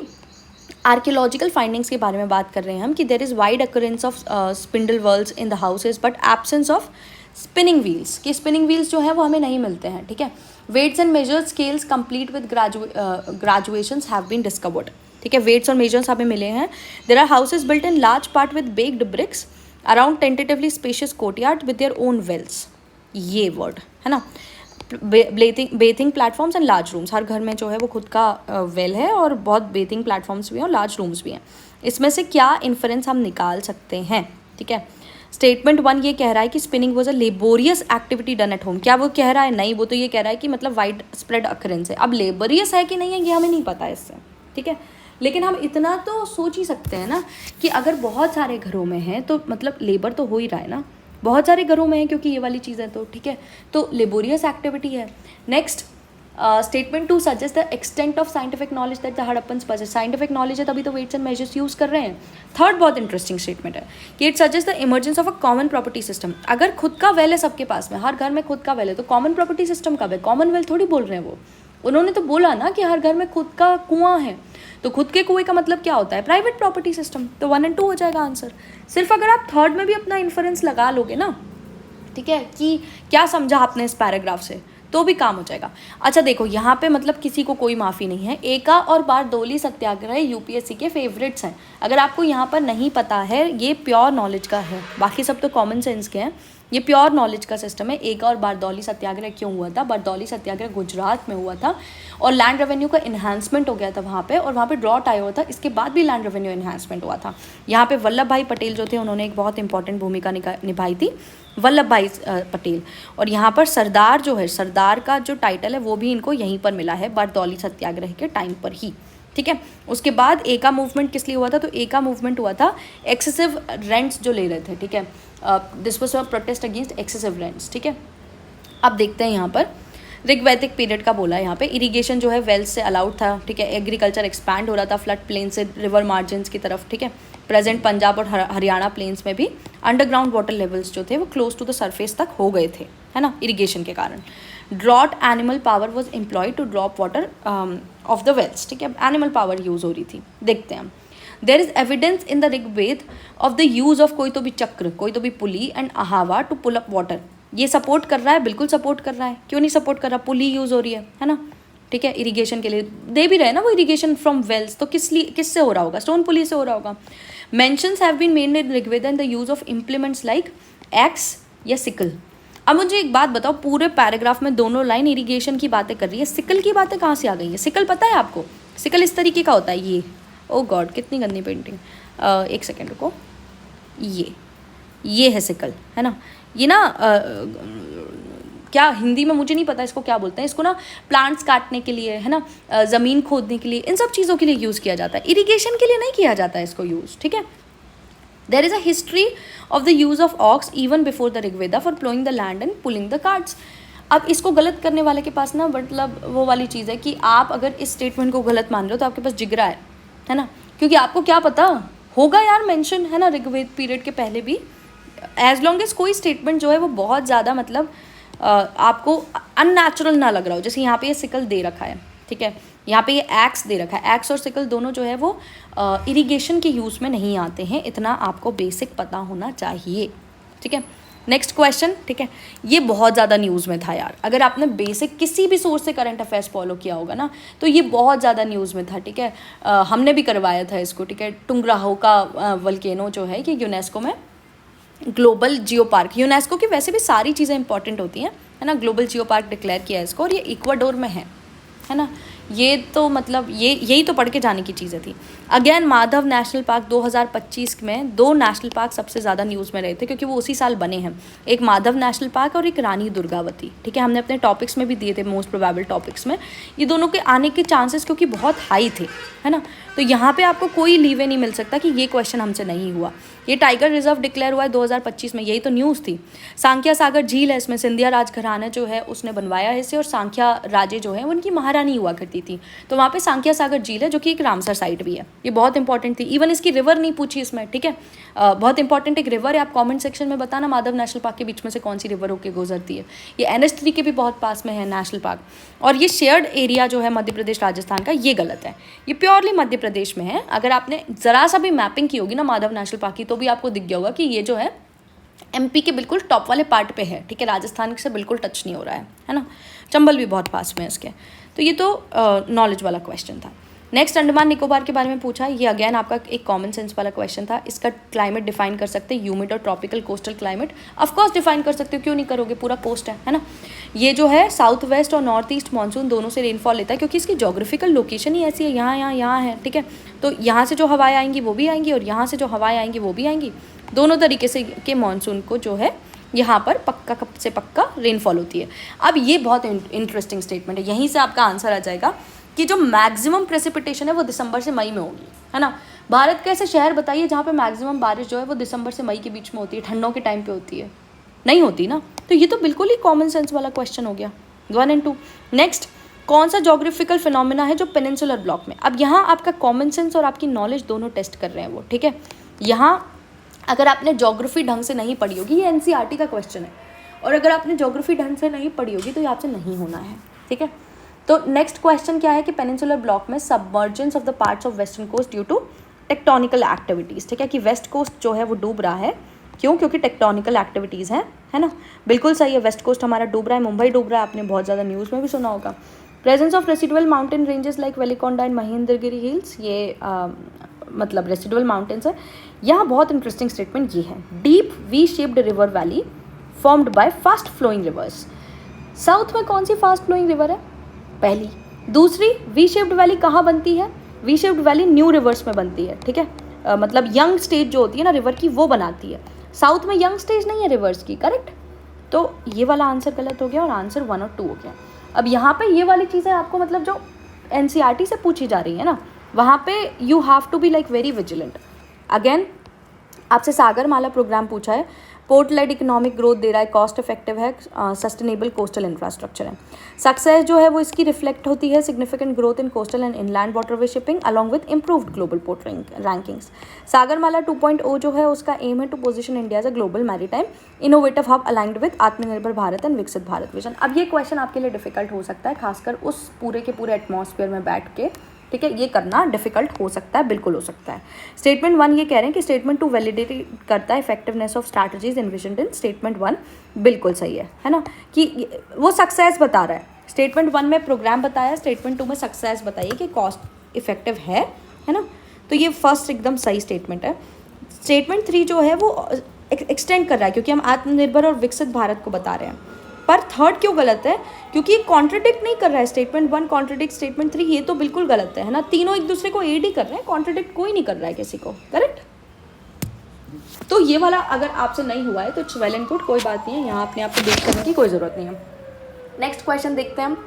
आर्कियोलॉजिकल फाइंडिंग्स के बारे में बात कर रहे हैं हम, कि there is wide occurrence of spindle whorls in the houses but absence of spinning wheels, कि स्पिनिंग व्हील्स जो है वो हमें नहीं मिलते हैं, ठीक है। Weights and measured scales complete with graduations have been discovered, ठीक है, वेट्स और मेजर्स हमें मिले हैं। There are houses built in large part with baked bricks around tentatively spacious courtyard with their own wells, ये वर्ड है ना, bathing platforms and large rooms, हर घर में जो है वो खुद का वेल है और बहुत बेथिंग प्लेटफॉर्म्स भी हैं और लार्ज रूम्स भी हैं। इसमें से क्या इन्फरेंस हम निकाल सकते हैं, ठीक है। स्टेटमेंट 1 ये कह रहा है कि spinning was a laborious activity done at home. क्या वो कह रहा है? नहीं, वो तो ये कह रहा है कि मतलब वाइड स्प्रेड अकरेंस है। अब लेबोरियस है कि नहीं है ये हमें नहीं पता है इससे, ठीक है, लेकिन हम इतना तो सोच ही सकते हैं ना कि अगर बहुत सारे घरों में है तो मतलब लेबर तो हो ही रहा है ना, बहुत सारे घरों में है क्योंकि ये वाली चीज़ है, तो ठीक है, तो लेबोरियस एक्टिविटी है। Next statement 2 suggest the extent of scientific knowledge that the Harappans possess. Scientific knowledge है तभी तो वेट्स एंड मेजर्स यूज कर रहे हैं। थर्ड बहुत इंटरेस्टिंग स्टेटमेंट है कि it suggest the emergence of a common property system. अगर खुद का वेल है सबके पास में, हर घर में खुद का वेल है, तो कॉमन प्रॉपर्टी सिस्टम कब है? कॉमन वेल थोड़ी बोल रहे हैं वो, उन्होंने तो बोला ना कि हर घर में खुद का कुआं है, तो खुद के कुएं का मतलब क्या होता है? Private property system. तो 1 और 2 हो जाएगा आंसर। सिर्फ अगर आप थर्ड में भी अपना इन्फरेंस लगा लोगे ना, ठीक है, कि क्या समझा आपने इस पैराग्राफ से, तो भी काम हो जाएगा। अच्छा देखो, यहाँ पे मतलब किसी को कोई माफ़ी नहीं है। एका और बारदौली सत्याग्रह यूपीएससी के फेवरेट्स हैं। अगर आपको यहाँ पर नहीं पता है, ये प्योर नॉलेज का है, बाकी सब तो कॉमन सेंस के हैं, ये प्योर नॉलेज का सिस्टम है। एका और बारदौली सत्याग्रह क्यों हुआ था? बारदौली सत्याग्रह गुजरात में हुआ था और लैंड रेवेन्यू का इन्हांसमेंट हो गया था वहाँ पे, और वहाँ पे ड्रॉट आया हुआ था, इसके बाद भी लैंड रेवेन्यू इन्हांसमेंट हुआ था। यहाँ पे वल्लभ भाई पटेल जो थे, उन्होंने एक बहुत इंपॉर्टेंट भूमिका निभाई थी, वल्लभ भाई पटेल। और यहाँ पर सरदार जो है, सरदार का जो टाइटल है वो भी इनको यहीं पर मिला है, बारदौली सत्याग्रह के टाइम पर ही, ठीक है। उसके बाद एका मूवमेंट किस लिए हुआ था? तो एका मूवमेंट हुआ था एक्सेसिव रेंट्स जो ले रहे थे, ठीक है, this was a protest against excessive rents, ठीक है। अब देखते हैं यहाँ पर ऋग्वैदिक पीरियड का बोला है। यहाँ पे इरिगेशन जो है वेल्स से अलाउड था, ठीक है, एग्रीकल्चर एक्सपैंड हो रहा था फ्लड प्लेन से रिवर मार्जिन्स की तरफ, ठीक है। प्रेजेंट पंजाब और हरियाणा प्लेन्स में भी अंडरग्राउंड वाटर लेवल्स जो थे वो क्लोज टू द सरफेस तक हो गए थे, है ना, इरिगेशन के कारण। Draught animal power was employed to drop water of the wells, ठीक है, एनिमल पावर यूज़ हो रही थी। देखते हैं हम, there is evidence in the Rigveda of the use of कोई तो भी चक्र, कोई तो भी पुली एंड अहावा टू पुल अप वाटर। ये सपोर्ट कर रहा है, बिल्कुल सपोर्ट कर रहा है, क्यों नहीं सपोर्ट कर रहा? पुली यूज़ हो रही है ना, ठीक है, इरिगेशन के लिए दे भी रहे ना वो इरिगेशन फ्रॉम वेल्स, तो किससे हो रहा होगा? स्टोन पुली से हो रहा होगा। Mentions have been made in Rigveda in the use of implements like axe या सिकल। अब मुझे एक बात बताओ, पूरे पैराग्राफ में दोनों लाइन इरिगेशन की बातें कर रही है, सिकल की बातें कहाँ से आ गई है? सिकल पता है आपको? सिकल इस तरीके का होता है, ये, ओ गॉड कितनी गंदी पेंटिंग, एक सेकेंड रुको, ये है सिकल, है ना, ये ना क्या हिंदी में मुझे नहीं पता इसको क्या बोलते हैं, इसको ना प्लांट्स काटने के लिए, है ना, ज़मीन खोदने के लिए, इन सब चीज़ों के लिए यूज़ किया जाता है, इरिगेशन के लिए नहीं किया जाता है इसको यूज़, ठीक है। There is a history of the use of aux even before the Rigveda for ploughing the land and pulling the cards. अब इसको गलत करने वाले के पास ना मतलब वो वाली चीज़ है कि आप अगर इस स्टेटमेंट को गलत मान रहे हो तो आपके पास जिगरा है ना, क्योंकि आपको क्या पता होगा यार मेंशन, है ना, ऋग्वेद पीरियड के पहले भी, एज लॉन्ग एज कोई स्टेटमेंट जो है वो बहुत ज़्यादा मतलब आपको अननेचुरल ना लग रहा हो। जैसे यहाँ पे ये सिकल दे रखा है, ठीक है, यहाँ पे ये एक्स दे रखा है, एक्स और सिकल दोनों जो है वो इरिगेशन के यूज़ में नहीं आते हैं, इतना आपको बेसिक पता होना चाहिए, ठीक है। नेक्स्ट क्वेश्चन, ठीक है, ये बहुत ज़्यादा न्यूज़ में था यार, अगर आपने बेसिक किसी भी सोर्स से करंट अफेयर्स फॉलो किया होगा ना तो ये बहुत ज़्यादा न्यूज़ में था, ठीक है। हमने भी करवाया था इसको, ठीक है। टुंगराहो का वल्केनो जो है ये यूनेस्को में ग्लोबल जियो पार्क, यूनेस्को की वैसे भी सारी चीज़ें इंपॉर्टेंट होती हैं, है ना, ग्लोबल जियो पार्क डिक्लेयर किया है इसको, और ये इक्वाडोर में है ना, ये तो मतलब यही तो पढ़ के जाने की चीज़ें थी। अगेन माधव नेशनल पार्क 2025 में 2 नेशनल पार्क सबसे ज़्यादा न्यूज़ में रहे थे क्योंकि वो उसी साल बने हैं, एक माधव नेशनल पार्क और एक रानी दुर्गावती, ठीक है। हमने अपने टॉपिक्स में भी दिए थे, मोस्ट प्रोबेबल टॉपिक्स में ये दोनों के आने के चांसेस क्योंकि बहुत हाई थे, है ना, तो यहाँ पे आपको कोई लीवे नहीं मिल सकता कि ये क्वेश्चन हमसे नहीं हुआ। ये टाइगर रिजर्व डिक्लेयर हुआ है 2025 में, यही तो न्यूज़ थी। सांख्या सागर झील है, इसमें सिंधिया राजघराना जो है उसने बनवाया है इसे, और सांख्या राजे जो है उनकी महारानी हुआ करती थी, तो वहाँ पे सांख्या सागर झील है जो कि एक रामसर साइट भी है, ये बहुत इंपॉर्टेंट थी। इवन इसकी रिवर नहीं पूछी इसमें, ठीक है, बहुत इंपॉर्टेंट एक रिवर है, आप कमेंट सेक्शन में बताना माधव नेशनल पार्क के बीच में से कौन सी रिवर होकर गुजरती है। ये NH3 के भी बहुत पास में है नेशनल पार्क, और ये शेयर्ड एरिया जो है मध्य प्रदेश राजस्थान का, ये गलत है, ये प्योरली मध्य प्रदेश में है। अगर आपने ज़रा सा भी मैपिंग की होगी ना माधव नेशनल पार्क की तो भी आपको दिख गया होगा कि ये जो है MP के बिल्कुल टॉप वाले पार्ट पे है, ठीक है, राजस्थान से बिल्कुल टच नहीं हो रहा है ना, चंबल भी बहुत पास में है इसके। तो ये तो नॉलेज वाला क्वेश्चन था। नेक्स्ट अंडमान निकोबार के बारे में पूछा, ये अगेन आपका एक कॉमन सेंस वाला क्वेश्चन था। इसका क्लाइमेट डिफाइन कर सकते हैं, ह्यूमिड और tropical coastal climate, of course define कर सकते हो, क्यों नहीं करोगे, पूरा कोस्ट है ना। ये जो है साउथ वेस्ट और नॉर्थ ईस्ट मानसून दोनों से रेनफॉल लेता है क्योंकि इसकी जोग्राफिकल लोकेशन ही ऐसी है, यहाँ है, ठीक है, तो यहाँ से जो हवाएं आएंगी वो भी आएंगी और यहाँ से जो हवाएं आएंगी वो भी आएंगी, दोनों तरीके से के मानसून को जो है यहाँ पर पक्का कब से पक्का रेनफॉल होती है। अब ये बहुत इंटरेस्टिंग स्टेटमेंट है, यहीं से आपका आंसर आ जाएगा कि जो मैक्सिमम प्रेसिपिटेशन है वो दिसंबर से मई में होगी, है ना। भारत के ऐसे शहर बताइए जहाँ पे मैक्सिमम बारिश जो है वो दिसंबर से मई के बीच में होती है, ठंडों के टाइम पे होती है, नहीं होती ना। तो ये तो बिल्कुल ही कॉमन सेंस वाला क्वेश्चन हो गया, 1 and 2। नेक्स्ट, कौन सा जोग्राफिकल फिनोमिना है जो पेनिनसुलर ब्लॉक में। अब यहाँ आपका कॉमन सेंस और आपकी नॉलेज दोनों टेस्ट कर रहे हैं वो, ठीक है। यहाँ अगर आपने ज्योग्राफी ढंग से नहीं पढ़ी होगी, ये एनसीईआरटी का क्वेश्चन है, और अगर आपने ज्योग्राफी ढंग से नहीं पढ़ी होगी तो ये आपसे नहीं होना है, ठीक है। तो नेक्स्ट क्वेश्चन क्या है कि पेनिनसुलर ब्लॉक में submergence of the parts of western coast due to tectonical activities, ठीक है, कि वेस्ट कोस्ट जो है वो डूब रहा है, क्यों, क्योंकि टेक्टोनिकल एक्टिविटीज़ हैं, है ना। बिल्कुल सही है, वेस्ट कोस्ट हमारा डूब रहा है, मुंबई डूब रहा है, आपने बहुत ज़्यादा न्यूज़ में भी सुना होगा। Presence of residual mountain ranges like Velikonda and Mahendragiri hills, ये मतलब रेसिडुअल माउंटेन्स है। यहाँ बहुत इंटरेस्टिंग स्टेटमेंट ये है, deep V shaped river valley formed by fast flowing rivers. South में कौन सी फास्ट फ्लोइंग रिवर है, पहली। दूसरी, वी शेप्ड वैली कहाँ बनती है, V shaped valley new reverse में बनती है, ठीक है। मतलब यंग स्टेज जो होती है ना रिवर की वो बनाती है, साउथ में यंग स्टेज नहीं है रिवर्स की, करेक्ट। तो ये वाला आंसर गलत हो गया और आंसर 1 और 2 हो गया। अब यहाँ पे ये वाली चीज़ें आपको मतलब जो एनसीईआरटी से पूछी जा रही है ना, वहाँ पे you have to be like very vigilant. Again आपसे सागरमाला प्रोग्राम पूछा है, पोर्ट लेड इकोनॉमिक ग्रोथ दे रहा है, कॉस्ट इफेक्टिव है, सस्टेनेबल कोस्टल इंफ्रास्ट्रक्चर है। सक्सेस जो है वो इसकी रिफ्लेक्ट होती है significant growth in coastal and inland waterway shipping along with improved global port rankings. Sagarmala 2.0 जो है उसका एम है to position India as a global maritime innovative hub aligned with आत्मनिर्भर भारत एंड विकसित भारत विजन। अब ये क्वेश्चन आपके लिए डिफिकल्ट हो सकता है, खासकर उस पूरे के पूरे एटमॉस्फेयर में बैठ के, ठीक है, ये करना डिफिकल्ट हो सकता है, बिल्कुल हो सकता है। स्टेटमेंट 1 ये कह रहे हैं कि स्टेटमेंट 2 वैलिडेट करता है effectiveness of strategies envisioned in statement 1, बिल्कुल सही है ना, कि वो सक्सेस बता रहा है। स्टेटमेंट 1 में प्रोग्राम बताया, स्टेटमेंट 2 में सक्सेस बताइए कि कॉस्ट इफेक्टिव है ना। तो ये फर्स्ट एकदम सही स्टेटमेंट है। स्टेटमेंट 3 जो है वो एक्सटेंड कर रहा है क्योंकि हम आत्मनिर्भर और विकसित भारत को बता रहे हैं, पर थर्ड क्यों गलत है, क्योंकि ये कॉन्ट्रडिक्ट नहीं कर रहा है। स्टेटमेंट 1 कॉन्ट्रडिक्ट स्टेटमेंट 3, ये तो बिल्कुल गलत है ना। तीनों एक दूसरे को एड ही कर रहे हैं, कॉन्ट्रडिक्ट कोई नहीं कर रहा है किसी को, करेक्ट। तो ये वाला अगर आपसे नहीं हुआ है तो इट्स वेल एंड गुड, कोई बात नहीं है, यहाँ अपने आप को देख करने की कोई ज़रूरत नहीं है। नेक्स्ट क्वेश्चन देखते हैं हम।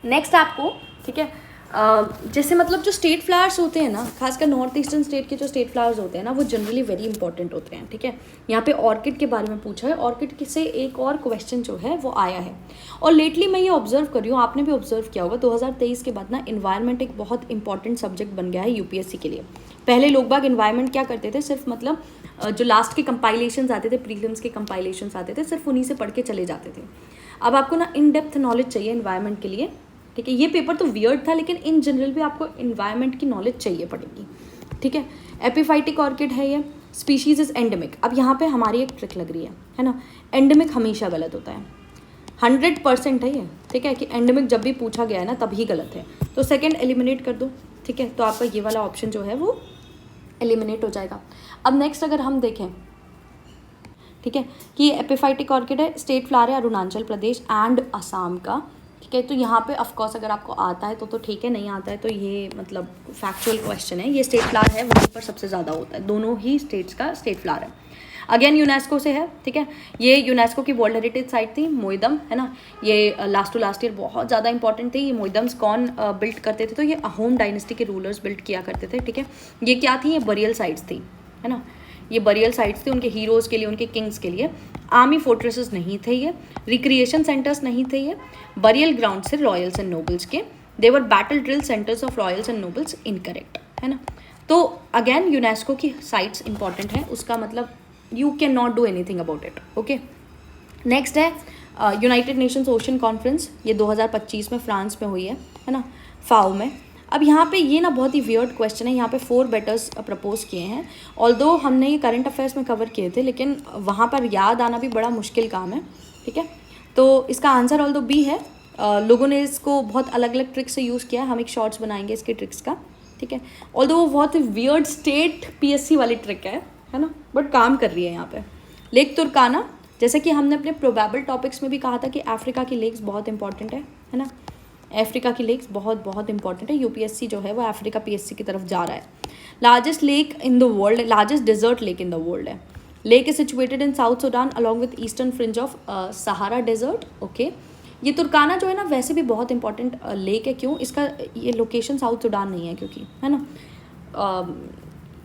नेक्स्ट आपको, ठीक है, जैसे मतलब जो स्टेट फ्लावर्स होते हैं ना, खासकर नॉर्थ ईस्टर्न स्टेट के जो स्टेट फ्लावर्स होते हैं ना, वो जनरली वेरी इंपॉर्टेंट होते हैं, ठीक है। यहाँ पे ऑर्किड के बारे में पूछा है, ऑर्किड से एक और क्वेश्चन जो है वो आया है, और लेटली मैं ये ऑब्जर्व कर रही हूँ, आपने भी ऑब्जर्व किया होगा, 2023 के बाद ना इन्वायरमेंट एक बहुत इंपॉर्टेंट सब्जेक्ट बन गया है यूपीएससी के लिए। पहले लोग बाग इन्वायरमेंट क्या करते थे, सिर्फ मतलब जो लास्ट के कंपाइलेशंस आते थे, प्रीलिम्स के कंपाइलेशंस आते थे, सिर्फ उन्हीं से पढ़ के चले जाते थे। अब आपको ना इन डेप्थ नॉलेज चाहिए इन्वायरमेंट के लिए, ठीक है। ये पेपर तो वियर्ड था, लेकिन इन जनरल भी आपको इन्वायरमेंट की नॉलेज चाहिए पड़ेगी, ठीक है। एपिफाइटिक ऑर्किड है ये, स्पीशीज इज एंडेमिक। अब यहाँ पे हमारी एक ट्रिक लग रही है ना, एंडेमिक हमेशा गलत होता है, 100% है ये, ठीक है, कि एंडेमिक जब भी पूछा गया है ना तभी गलत है। तो सेकेंड एलिमिनेट कर दो, ठीक है, तो आपका ये वाला ऑप्शन जो है वो एलिमिनेट हो जाएगा। अब नेक्स्ट अगर हम देखें, ठीक है, कि एपिफाइटिक ऑर्किड है, स्टेट फ्लावर है अरुणाचल प्रदेश एंड असम का, ठीक है। तो यहाँ पे ऑफकोर्स अगर आपको आता है तो ठीक है, नहीं आता है तो ये मतलब फैक्चुअल क्वेश्चन है। ये स्टेट फ्लावर है, वहीं पर सबसे ज़्यादा होता है, दोनों ही स्टेट्स का स्टेट फ्लावर है। अगेन यूनेस्को से है, ठीक है, ये यूनेस्को की वर्ल्ड हेरिटेज साइट थी मोइदम, है ना। ये लास्ट टू लास्ट ईयर बहुत ज़्यादा इंपॉर्टेंट थी। ये मोइदम्स कौन बिल्ड करते थे, तो ये अहोम डायनेस्टी के रूलर्स बिल्ड किया करते थे, ठीक है। ये क्या थी, ये बरियल साइट्स थी, है ना, ये बरियल साइट्स थे उनके हीरोज़ के लिए, उनके किंग्स के लिए। आर्मी फोर्ट्रेसेस नहीं थे ये, रिक्रिएशन सेंटर्स नहीं थे ये, बरियल ग्राउंड से रॉयल्स एंड नोबल्स के, they were battle drill centres of royals and nobles, incorrect, है ना। तो अगेन यूनेस्को की साइट्स इंपॉर्टेंट है, उसका मतलब you can not do anything about it, okay. Next है यूनाइटेड नेशंस ओशन कॉन्फ्रेंस, ये 2025 में फ्रांस में हुई है ना, फाओ में। अब यहाँ पे ये ना बहुत ही वियर्ड क्वेश्चन है, यहाँ पे 4 बेटर्स प्रपोज किए हैं, ऑल्दो हमने ये करंट अफेयर्स में कवर किए थे, लेकिन वहाँ पर याद आना भी बड़ा मुश्किल काम है, ठीक है। तो इसका आंसर ऑल्दो बी है। लोगों ने इसको बहुत अलग अलग ट्रिक्स से यूज़ किया है, हम एक शॉर्ट्स बनाएंगे इसके ट्रिक्स का, ठीक है। ऑल्दो वो बहुत ही वियर्ड स्टेट पीएससी वाली ट्रिक है ना, बट काम कर रही है यहाँ पे। लेक तुर्काना, जैसे कि हमने अपने प्रोबेबल टॉपिक्स में भी कहा था कि अफ्रीका की लेक्स बहुत इंपॉर्टेंट है ना, अफ्रीका की लेक्स बहुत बहुत इंपॉर्टेंट है। यूपीएससी जो है वो अफ्रीका पीएससी की तरफ जा रहा है। Largest lake in the world, largest desert lake in the world है। Lake is situated in South Sudan along with eastern fringe of Sahara desert. Okay, ये तुर्काना जो है ना वैसे भी बहुत इंपॉर्टेंट लेक है। क्यों? इसका ये लोकेशन साउथ सूडान नहीं है क्योंकि, है ना,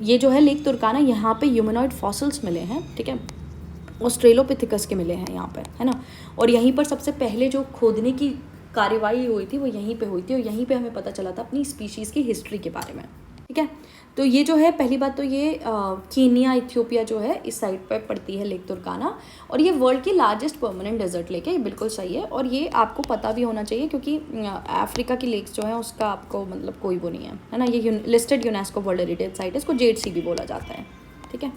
ये जो है लेक तुर्काना, यहाँ पे ह्यूमनॉइड फॉसिल्स मिले हैं, ठीक है, ऑस्ट्रेलोपिथिकस के मिले हैं यहाँ पे, है ना। और यहीं पर सबसे पहले जो खोदने की कार्यवाही हुई थी वो यहीं पे हुई थी, और यहीं पे हमें पता चला था अपनी स्पीशीज़ की हिस्ट्री के बारे में, ठीक है। तो ये जो है पहली बात तो ये कीनिया इथियोपिया जो है इस साइड पे पड़ती है लेक तुर्काना, और ये वर्ल्ड की लार्जेस्ट परमानेंट डेजर्ट लेक है, ये बिल्कुल सही है। और ये आपको पता भी होना चाहिए क्योंकि अफ्रीका की लेक्स जो है उसका आपको मतलब कोई वो नहीं है ना। ये listed UNESCO world heritage site है, इसको जेड सी भी बोला जाता है, ठीक है।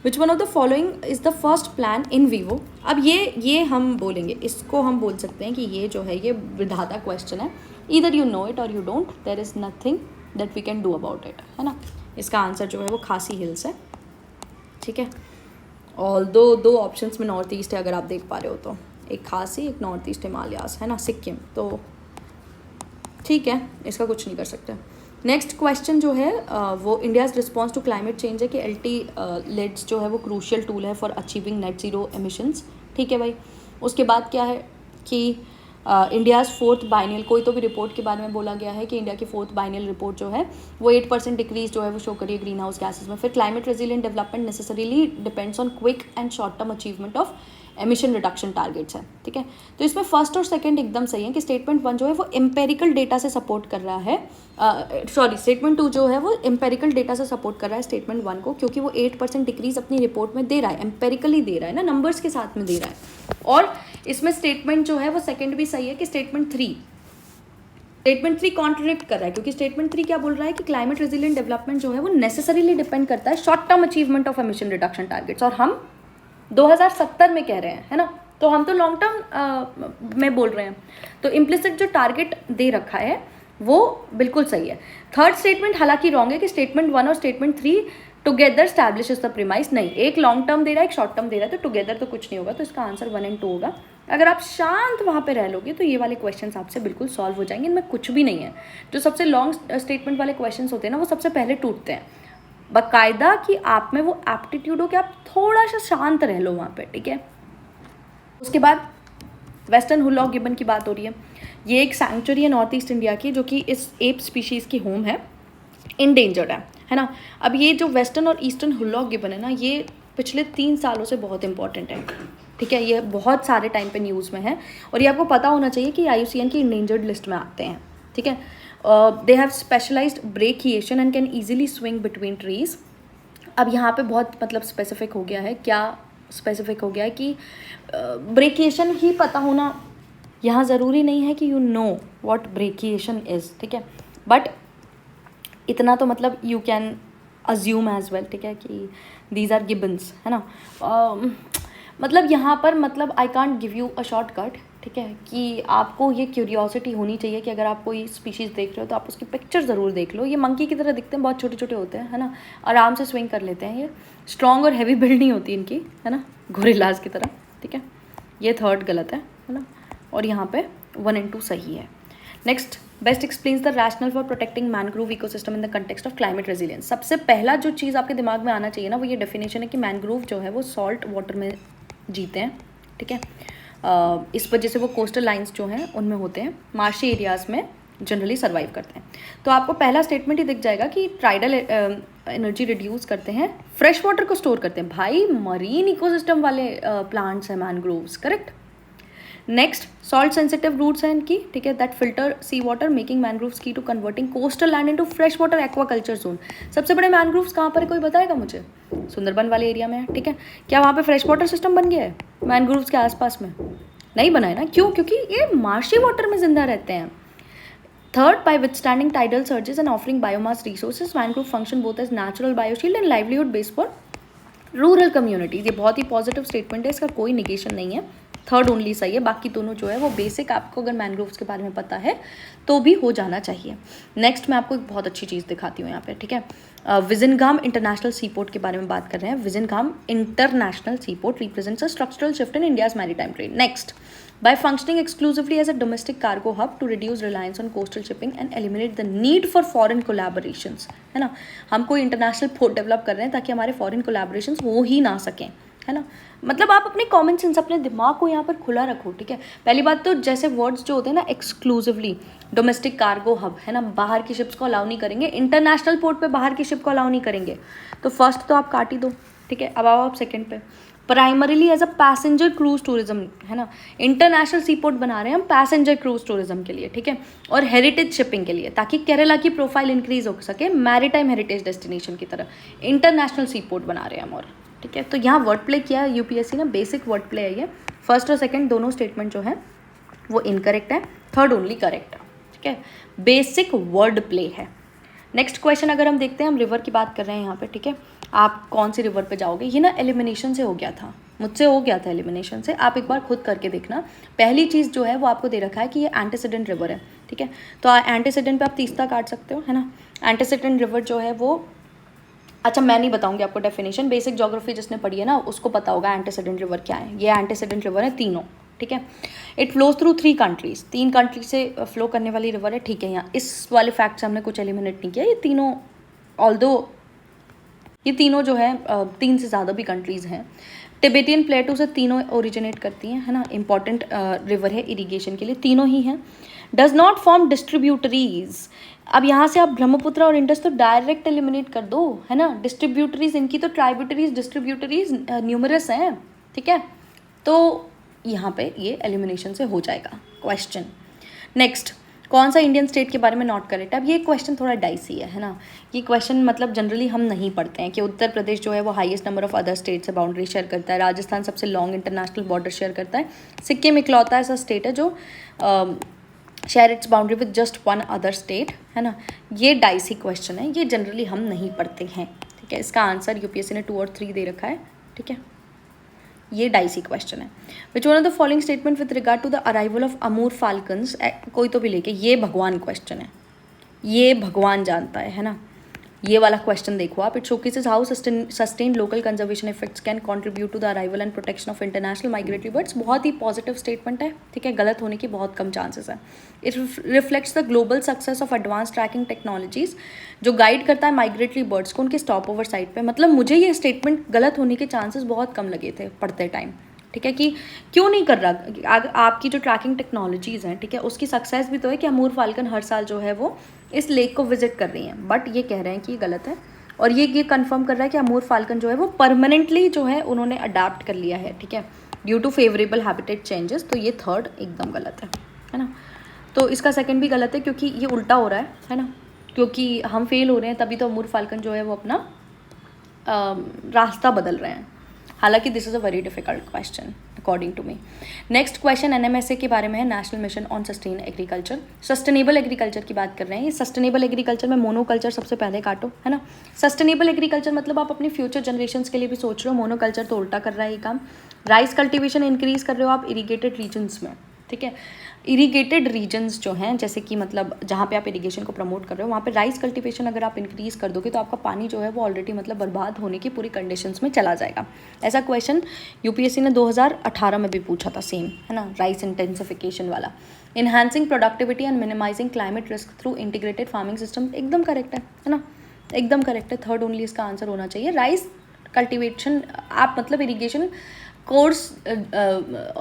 Which one of the following is the first plan in vivo. अब ये हम बोलेंगे, इसको हम बोल सकते हैं कि ये जो है ये विधाता क्वेश्चन है, ईदर यू नो इट और you don't, there is nothing that we can do about it, है ना। इसका आंसर जो है वो खासी हिल्स है, ठीक है। और दो ऑप्शंस में नॉर्थ ईस्ट है, अगर आप देख पा रहे हो तो, एक खासी, एक नॉर्थ ईस्ट हिमालयास, है ना, सिक्किम, तो ठीक है, इसका कुछ नहीं कर सकते। नेक्स्ट क्वेश्चन जो है वो India's response to climate change है कि LT-LEDs जो है वो क्रूशियल टूल है for achieving net zero emissions, ठीक है भाई। उसके बाद क्या है कि इंडियाज़ फोर्थ बाइनियल, कोई तो भी रिपोर्ट के बारे में बोला गया है कि इंडिया की फोर्थ बाइनियल रिपोर्ट जो है वो 8% डिक्रीज जो है वो शो करिए ग्रीन हाउस गैसेज में। फिर climate resilient development necessarily depends on quick and short term achievement of emission reduction targets है, ठीक है। तो इसमें फर्स्ट और सेकंड एकदम सही है कि स्टेटमेंट 1 जो है वो एम्पेरिकल डेटा से सपोर्ट कर रहा है, स्टेटमेंट 2 जो है वो एम्पेरिकल डेटा से सपोर्ट कर रहा है स्टेटमेंट 1 को, क्योंकि वो 8% डिक्रीज अपनी रिपोर्ट में दे रहा है, एम्पेरिकली दे रहा है ना, नंबर्स के साथ में दे रहा है। और इसमें स्टेटमेंट जो है वो सेकंड भी सही है कि स्टेटमेंट 3 कॉन्ट्रडिक्ट कर रहा है, क्योंकि स्टेटमेंट 3 क्या बोल रहा है कि क्लाइमेट रेजिलिएंट डेवलपमेंट जो है वो नेसेसरीली डिपेंड करता है short term achievement of emission reduction targets, और हम 2070 में कह रहे हैं, है ना, तो हम तो लॉन्ग टर्म में बोल रहे हैं। तो इम्प्लिसिट जो टारगेट दे रखा है वो बिल्कुल सही है। थर्ड स्टेटमेंट हालांकि रॉन्ग है कि स्टेटमेंट 1 और स्टेटमेंट 3 टुगेदर स्टैब्लिशेस द प्रीमाइस, नहीं, एक लॉन्ग टर्म दे रहा है, एक शॉर्ट टर्म दे रहा है, तो टुगेदर तो कुछ नहीं होगा, तो इसका आंसर 1 और 2 होगा। अगर आप शांत वहाँ पे रह लोगे तो ये वाले क्वेश्चंस आपसे बिल्कुल सॉल्व हो जाएंगे, इनमें कुछ भी नहीं है। जो सबसे लॉन्ग स्टेटमेंट वाले क्वेश्चंस होते हैं ना वो सबसे पहले टूटते हैं, बाकायदा कि आप में वो एप्टीट्यूड हो कि आप थोड़ा सा शांत रह लो वहाँ पे, ठीक है। उसके बाद वेस्टर्न हुल ऑफ गिबन की बात हो रही है। ये एक सैंक्चुरी है नॉर्थ ईस्ट इंडिया की, जो कि इस एप स्पीशीज़ की होम है, इंडेंजर्ड है ना। अब ये जो वेस्टर्न और ईस्टर्न हुल ऑफ गिबन है ना, ये पिछले 3 सालों से बहुत इंपॉर्टेंट है, ठीक है। ये बहुत सारे टाइम पे न्यूज़ में है, और ये आपको पता होना चाहिए कि IUCN की इंडेंजर्ड लिस्ट में आते हैं, ठीक है। They have specialised brachiation and can easily swing between trees. अब यहाँ पे बहुत मतलब स्पेसिफिक हो गया है, क्या स्पेसिफिक हो गया है कि ब्रेकिएशन ही पता होना यहाँ ज़रूरी नहीं है कि you know what brecciation is, ठीक है, बट इतना तो मतलब you can assume as well, ठीक है, कि दीज आर गिबन्स, है ना। मतलब यहाँ पर मतलब I can't give you a shortcut, ठीक है, कि आपको ये क्यूरियोसिटी होनी चाहिए कि अगर आप कोई स्पीशीज़ देख रहे हो तो आप उसकी पिक्चर ज़रूर देख लो। ये मंकी की तरह दिखते हैं, बहुत छोटे छोटे होते हैं, है ना, आराम से स्विंग कर लेते हैं, ये स्ट्रॉन्ग और हैवी बिल्ड नहीं होती इनकी, है ना, गोरिल्लाज की तरह, ठीक है। ये थर्ड गलत है ना, और यहाँ पे 1 और 2 सही है। Next, best explains the rational for protecting mangrove ecosystem in the context of climate resilience. सबसे पहला जो चीज़ आपके दिमाग में आना चाहिए ना वो ये डेफिनेशन है कि मैनग्रोव जो है वो सॉल्ट वाटर में जीते हैं, ठीक है। इस वजह से वो कोस्टल लाइंस जो हैं उनमें होते हैं, मार्शी एरियाज़ में जनरली सर्वाइव करते हैं। तो आपको पहला स्टेटमेंट ही दिख जाएगा कि ट्राइडल एनर्जी रिड्यूस करते हैं, फ्रेश वाटर को स्टोर करते हैं। भाई मरीन इकोसिस्टम वाले प्लांट्स हैं mangroves, correct. Next, salt sensitive roots हैं इनकी, ठीक है, that filter sea water making mangroves key to converting coastal land into fresh water aquaculture zone. सबसे बड़े मैनग्रोव्स कहाँ पर है, कोई बताएगा मुझे? सुंदरबन वाले एरिया में है, ठीक है। क्या वहाँ पे फ्रेश वाटर सिस्टम बन गया है मैनग्रोव्स के आसपास में? नहीं बना है ना, क्यों? क्योंकि ये मार्शी वाटर में जिंदा रहते हैं। Third, by withstanding tidal surges and offering biomass resources, mangrove function both as natural bioshield and livelihood base for rural communities. ये बहुत ही पॉजिटिव स्टेटमेंट है, इसका कोई निगेशन नहीं है, थर्ड ओनली सही है। बाकी दोनों जो है वो बेसिक आपको अगर मैनग्रोव्स के बारे में पता है तो भी हो जाना चाहिए। नेक्स्ट मैं आपको एक बहुत अच्छी चीज़ दिखाती हूँ यहाँ पे, ठीक है। विजनगाम इंटरनेशनल सी पोर्ट के बारे में बात कर रहे हैं। Vizhinjam international sea port represents a structural shift in India's maritime trade. Next, by functioning exclusively as a domestic cargo hub to reduce reliance on coastal shipping and eliminate the need for foreign collaborations, है ना. हम कोई international port develop कर रहे हैं ताकि हमारे foreign collaborations हो ही ना सकें, है ना. मतलब आप अपने कॉमन सेंस, अपने दिमाग को यहाँ पर खुला रखो, ठीक है. पहली बात तो जैसे वर्ड्स जो होते हैं ना, एक्सक्लूसिवली डोमेस्टिक कार्गो हब, है ना, बाहर की शिप्स को अलाउ नहीं करेंगे, इंटरनेशनल पोर्ट पे बाहर की शिप को अलाउ नहीं करेंगे. तो फर्स्ट तो आप काट ही दो, ठीक है. अब आओ आप सेकेंड पे, primarily as a passenger cruise tourism, है ना. इंटरनेशनल सी पोर्ट बना रहे हैं हम पैसेंजर क्रूज टूरिज्म के लिए, ठीक है, और हेरिटेज शिपिंग के लिए, ताकि केरला की प्रोफाइल इंक्रीज हो सके मैरीटाइम हेरिटेज डेस्टिनेशन की तरह. इंटरनेशनल सी पोर्ट बना रहे हैं हम, और ठीक है. तो यहाँ वर्ड प्ले किया है यूपीएससी ने, बेसिक वर्ड प्ले है ये. फर्स्ट और सेकेंड दोनों स्टेटमेंट जो है वो इनकरेक्ट है, थर्ड ओनली करेक्ट है, ठीक है. बेसिक वर्ड प्ले है. नेक्स्ट क्वेश्चन अगर हम देखते हैं, हम रिवर की बात कर रहे हैं यहाँ पे, ठीक है. आप कौन सी रिवर पे जाओगे, ये ना एलिमिनेशन से हो गया था, मुझसे हो गया था एलिमिनेशन से. आप एक बार खुद करके देखना. पहली चीज़ जो है वो आपको दे रखा है कि ये एंटीसीडेंट रिवर है, ठीक है. तो एंटीसीडेंट पे आप तीसरा काट सकते हो, है ना. एंटीसीडेंट रिवर जो है वो, अच्छा मैं नहीं बताऊंगी आपको डेफिनेशन, बेसिक ज्योग्राफी जिसने पढ़ी है ना उसको पता होगा एंटीसीडेंट रिवर क्या है. ये एंटीसीडेंट रिवर है तीनों, ठीक है. It flows through 3 countries, 3 country से फ्लो करने वाली रिवर है, ठीक है. यहाँ इस वाले फैक्ट से हमने कुछ एलिमिनेट नहीं किया. ये तीनों, ऑल्दो ये तीनों जो है 3 से ज़्यादा भी कंट्रीज़ हैं. टिबेटियन प्लेटू से तीनों ओरिजिनेट करती हैं, है ना. इंपॉर्टेंट रिवर है इरिगेशन के लिए, तीनों ही हैं. Does not form distributaries. अब यहाँ से आप ब्रह्मपुत्र और इंडस तो डायरेक्ट एलिमिनेट कर दो, है ना. डिस्ट्रीब्यूटरीज इनकी तो ट्राइब्यूटरीज डिस्ट्रीब्यूटरीज न्यूमरस हैं, ठीक है. तो यहाँ पे ये एलिमिनेशन से हो जाएगा क्वेश्चन. नेक्स्ट, कौन सा इंडियन स्टेट के बारे में नॉट करेक्ट. अब ये क्वेश्चन थोड़ा डाइसी है ना. ये क्वेश्चन मतलब जनरली हम नहीं पढ़ते हैं कि उत्तर प्रदेश जो है वो highest number of other state से बाउंड्री शेयर करता है, राजस्थान सबसे लॉन्ग इंटरनेशनल बॉर्डर शेयर करता है, सिक्किम इकलौता ऐसा स्टेट है जो share its boundary with just 1 other state, है ना. ये डाइसी क्वेश्चन है, ये जनरली हम नहीं पढ़ते हैं, ठीक है. इसका आंसर यूपीएससी ने 2 और 3 दे रखा है, ठीक है. ये डाइसी क्वेश्चन है. Which one of the following statement with regard to the arrival of Amur falcons, कोई तो भी लेके, ये भगवान क्वेश्चन है, ये भगवान जानता है ना. ये वाला क्वेश्चन देखो आप. It showcases how sustain local conservation effects can contribute to the arrival and protection of international migratory birds. बहुत ही पॉजिटिव स्टेटमेंट है, ठीक है. गलत होने की बहुत कम चांसेस है. It reflects the global success of advance tracking technologies, जो गाइड करता है माइग्रेटरी बर्ड्स को उनके स्टॉप ओवर साइट पे. मतलब मुझे ये स्टेटमेंट गलत होने के चांसेस बहुत कम लगे थे पढ़ते टाइम, ठीक है. कि क्यों नहीं कर रहा, आपकी जो ट्रैकिंग टेक्नोलॉजीज़ हैं, ठीक है, उसकी सक्सेस भी तो है कि अमूर फाल्कन हर साल जो है वो इस लेक को विजिट कर रही हैं. बट ये कह रहे हैं कि ये गलत है, और ये कंफर्म कर रहा है कि अमूर फाल्कन जो है वो परमानेंटली जो है उन्होंने अडाप्ट कर लिया है, ठीक है, due to favourable habitat changes. तो ये थर्ड एकदम गलत है ना. तो इसका सेकंड भी गलत है क्योंकि ये उल्टा हो रहा है ना. क्योंकि हम फेल हो रहे हैं तभी तो अमूर फाल्कन जो है वो अपना रास्ता बदल रहे हैं. हालांकि this is a very difficult question according to me. Next question NMSA के बारे में है, national mission on sustain agriculture. Sustainable agriculture की बात कर रहे हैं. ये सस्टेनेबल एग्रीकल्चर में मोनोकल्चर सबसे पहले काटो, है ना. सस्टेनेबल एग्रीकल्चर मतलब आप अपनी फ्यूचर जनरेशंस के लिए भी सोच रहे हो. मोनोकल्चर तो उल्टा कर रहा है ये काम. राइस कल्टिवेशन इंक्रीज कर रहे हो आप इरीगेटेड रीजन्स में, ठीक है. इरीगेटेड रीजन्स जो हैं, जैसे कि मतलब जहाँ पे आप इरीगेशन को प्रमोट कर रहे हो वहाँ पे राइस कल्टिवेशन अगर आप इंक्रीज कर दोगे तो आपका पानी जो है वो ऑलरेडी मतलब बर्बाद होने की पूरी कंडीशंस में चला जाएगा. ऐसा क्वेश्चन यूपीएससी ने 2018 में भी पूछा था सेम, है ना, राइस इंटेंसिफिकेशन वाला. Enhancing productivity and minimising climate risk through integrated farming system, एकदम करेक्ट है ना, एकदम करेक्ट है. थर्ड ओनली इसका आंसर होना चाहिए. राइस कल्टिवेशन आप मतलब इरीगेशन कोर्स